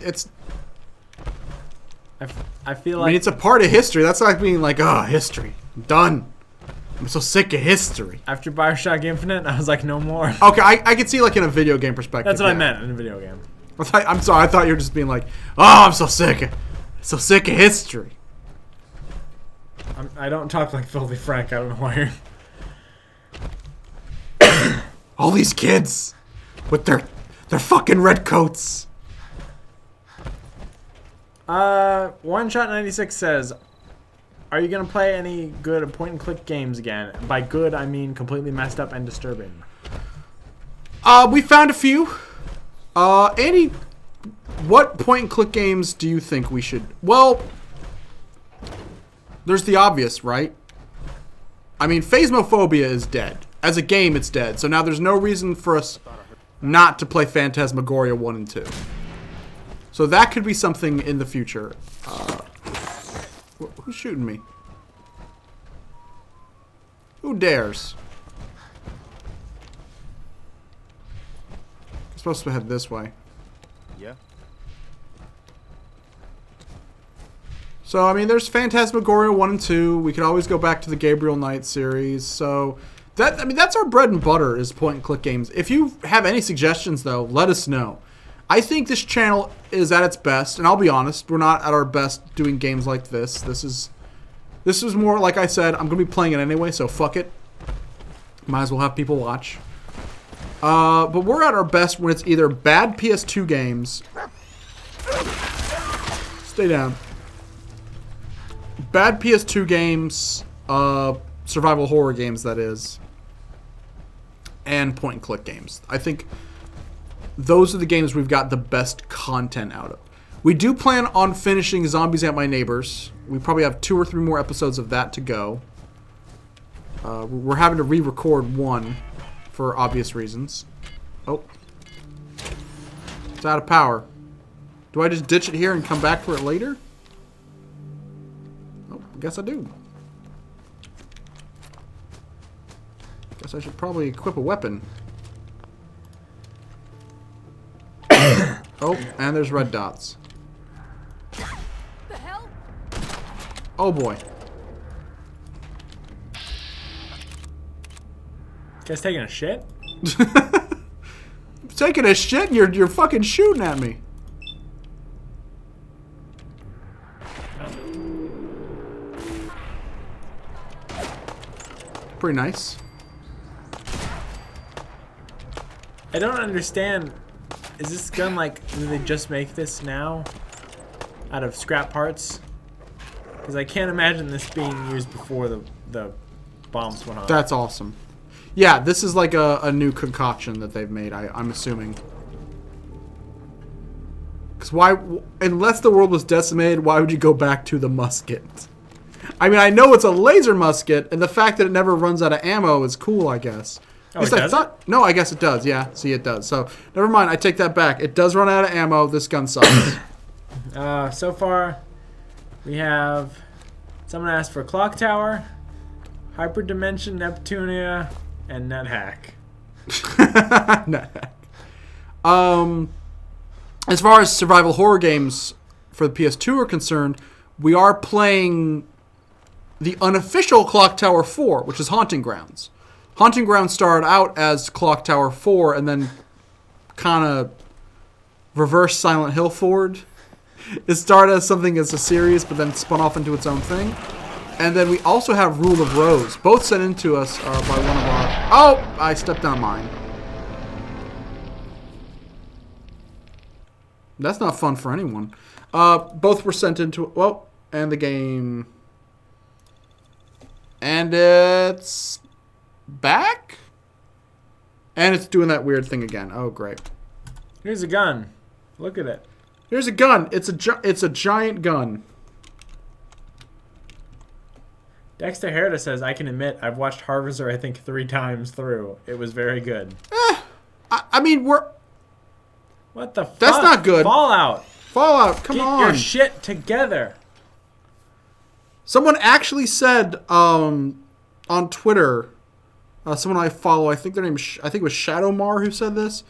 I feel I like mean, it's a part of history. That's like being like, oh, history. I'm done. I'm so sick of history. after Bioshock Infinite, I was like, no more. Okay, I could see like in a video game perspective. That's what I yeah. meant in a video game. I'm sorry. I thought you were just being like, oh, I'm so sick of history. I don't talk like Filthy Frank. I don't know why you're... All these kids with their fucking red coats. One Shot 96 says, are you going to play any good point-and-click games again? By good, I mean completely messed up and disturbing. We found a few. Andy, what point-and-click games do you think we should... Well, there's the obvious, right? I mean, Phasmophobia is dead. As a game, it's dead. So now there's no reason for us not to play Phantasmagoria 1 and 2. So that could be something in the future. Who's shooting me? Who dares? I'm supposed to head this way. Yeah. So, I mean, there's Phantasmagoria 1 and 2. We could always go back to the Gabriel Knight series. So, that's our bread and butter is point-and-click games. If you have any suggestions, though, let us know. I think this channel is at its best, and I'll be honest, we're not at our best doing games like this. This is more, like I said, I'm going to be playing it anyway, so fuck it. Might as well have people watch. But we're at our best when it's either bad PS2 games. Stay down. Bad PS2 games, survival horror games, that is, and point-and-click games. I think those are the games we've got the best content out of. We do plan on finishing Zombies at My Neighbors. We probably have 2 or 3 more episodes of that to go. We're having to re-record one for obvious reasons. Oh. It's out of power. Do I just ditch it here and come back for it later? Oh, I guess I do. Guess I should probably equip a weapon. Oh, and there's red dots. The hell? Oh boy. Guys taking a shit? Taking a shit and you're fucking shooting at me. Pretty nice. I don't understand. Is this gun like, do they just make this now? Out of scrap parts? Because I can't imagine this being used before the bombs went off. That's awesome. Yeah, this is like a new concoction that they've made, I'm assuming. Because why, unless the world was decimated, why would you go back to the musket? I mean, I know it's a laser musket, and the fact that it never runs out of ammo is cool, I guess. Oh, it does? No, I guess it does, yeah. See, it does. So, never mind, I take that back. It does run out of ammo. This gun sucks. So far, we have someone asked for Clock Tower, Hyperdimension Neptunia, and NetHack. NetHack. As far as survival horror games for the PS2 are concerned, we are playing the unofficial Clock Tower 4, which is Haunting Grounds. Haunting Grounds started out as Clock Tower 4 and then kind of reverse Silent Hill forward. It started as something as a series, but then spun off into its own thing. And then we also have Rule of Rose, both sent in to us by one of our... Oh! I stepped on mine. That's not fun for anyone. Both were sent into... Well, and the game... And it's... back? And it's doing that weird thing again. Oh, great. Here's a gun. Look at it. Here's a gun. It's a giant gun. Dexter Herida says, I can admit, I've watched Harvester, I think, 3 times through. It was very good. I mean, we're... What the fuck? That's not good. Fallout. Fallout, come Get on. your shit together. Someone actually said on Twitter, someone I follow, I think their name, I think it was Shadowmar who said this.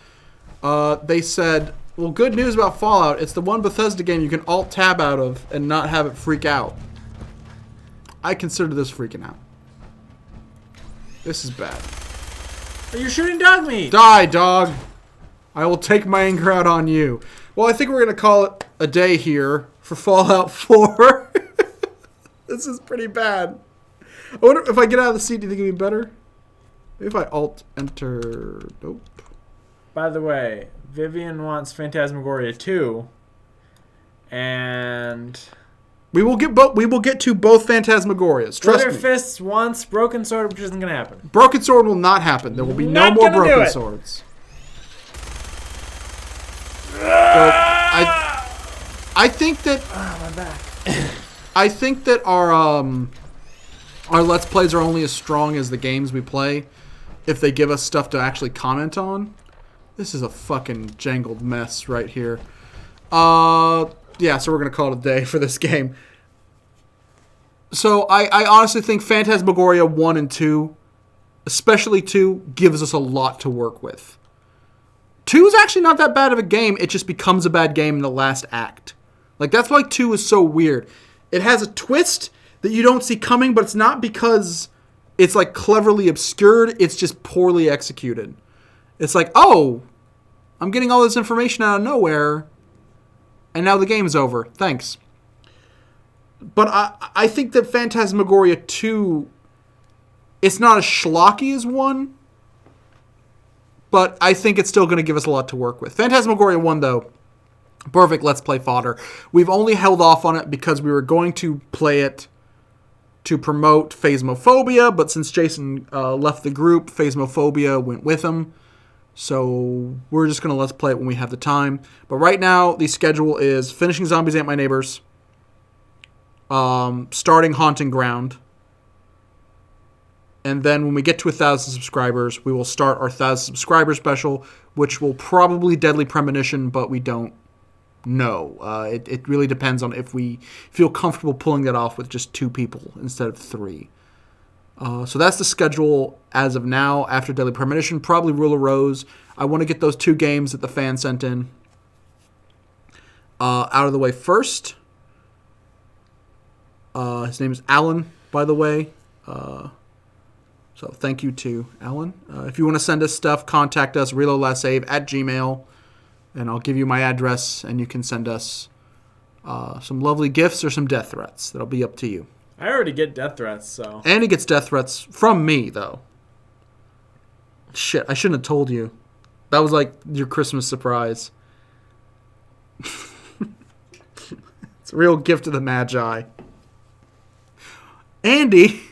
They said, well, good news about Fallout. It's the one Bethesda game you can alt-tab out of and not have it freak out. I consider this freaking out. This is bad. Are you shooting dog meat? Die, dog. I will take my anger out on you. Well, I think we're going to call it a day here for Fallout 4. This is pretty bad. I wonder if I get out of the seat, do you think it'd be better? Maybe if I alt-enter... Nope. By the way, Vivian wants Phantasmagoria 2. And We will get to both Phantasmagorias. Trust Glitter me. Fists once, Broken Sword, which isn't going to happen. Broken Sword will not happen. There will be no Not more gonna do Broken it. Swords. I think that My back. I think that our Let's Plays are only as strong as the games we play if they give us stuff to actually comment on. This is a fucking jangled mess right here. Yeah, so we're going to call it a day for this game. So I honestly think Phantasmagoria 1 and 2, especially 2, gives us a lot to work with. 2 is actually not that bad of a game. It just becomes a bad game in the last act. Like, that's why 2 is so weird. It has a twist that you don't see coming, but it's not because it's, like, cleverly obscured. It's just poorly executed. It's like, oh, I'm getting all this information out of nowhere, and now the game's over. Thanks. But I think that Phantasmagoria 2, it's not as schlocky as 1, but I think it's still going to give us a lot to work with. Phantasmagoria 1, though, perfect Let's Play fodder. We've only held off on it because we were going to play it to promote Phasmophobia, but since Jason left the group, Phasmophobia went with him. So we're just going to Let's Play it when we have the time. But right now, the schedule is finishing Zombies Ate My Neighbors, starting Haunting Ground, and then when we get to 1,000 subscribers, we will start our 1,000 subscriber special, which will probably Deadly Premonition, but we don't know. It really depends on if we feel comfortable pulling that off with just 2 people instead of 3. So that's the schedule as of now. After Deadly Premonition, probably Rule of Rose. I want to get those 2 games that the fan sent in out of the way first. His name is Alan, by the way. So thank you to Alan. If you want to send us stuff, contact us, reloadlastsave@gmail.com, and I'll give you my address, and you can send us some lovely gifts or some death threats. That'll be up to you. I already get death threats, so. And he gets death threats from me, though. Shit, I shouldn't have told you. That was like your Christmas surprise. It's a real gift of the Magi. Andy,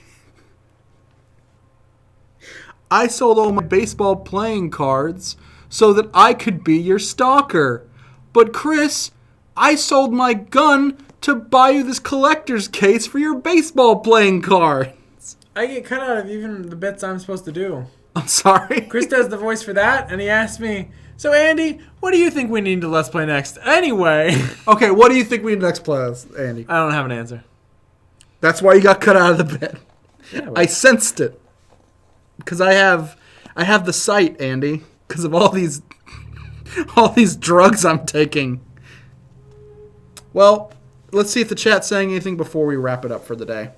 I sold all my baseball playing cards so that I could be your stalker. But Chris, I sold my gun to buy you this collector's case for your baseball playing cards. I get cut out of even the bits I'm supposed to do. I'm sorry. Chris does the voice for that, and he asked me, so Andy, what do you think we need to Let's Play next? Anyway. Okay, what do you think we need next play, Andy? I don't have an answer. That's why you got cut out of the bed. Yeah, well, I sensed it. Because I have the sight, Andy. Because of all these drugs I'm taking. Well, let's see if the chat's saying anything before we wrap it up for the day.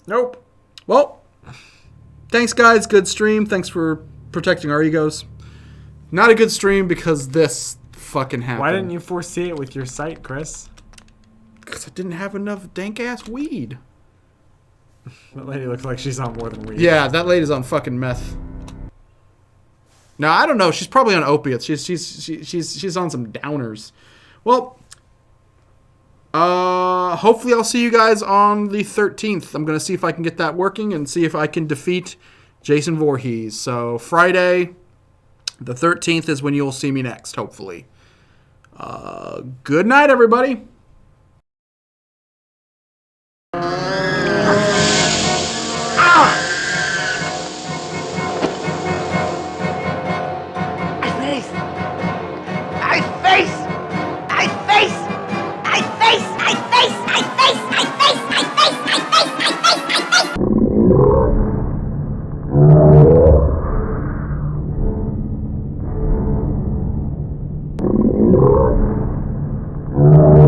Nope. Well, thanks guys. Good stream. Thanks for protecting our egos. Not a good stream because this fucking happened. Why didn't you foresee it with your sight, Chris? Because I didn't have enough dank-ass weed. That lady looks like she's on more than weed. Yeah, that lady's on fucking meth. No, I don't know. She's probably on opiates. She's on some downers. Well, hopefully I'll see you guys on the 13th. I'm gonna see if I can get that working and see if I can defeat Jason Voorhees. So Friday, the 13th is when you'll see me next. Hopefully. Good night, everybody. You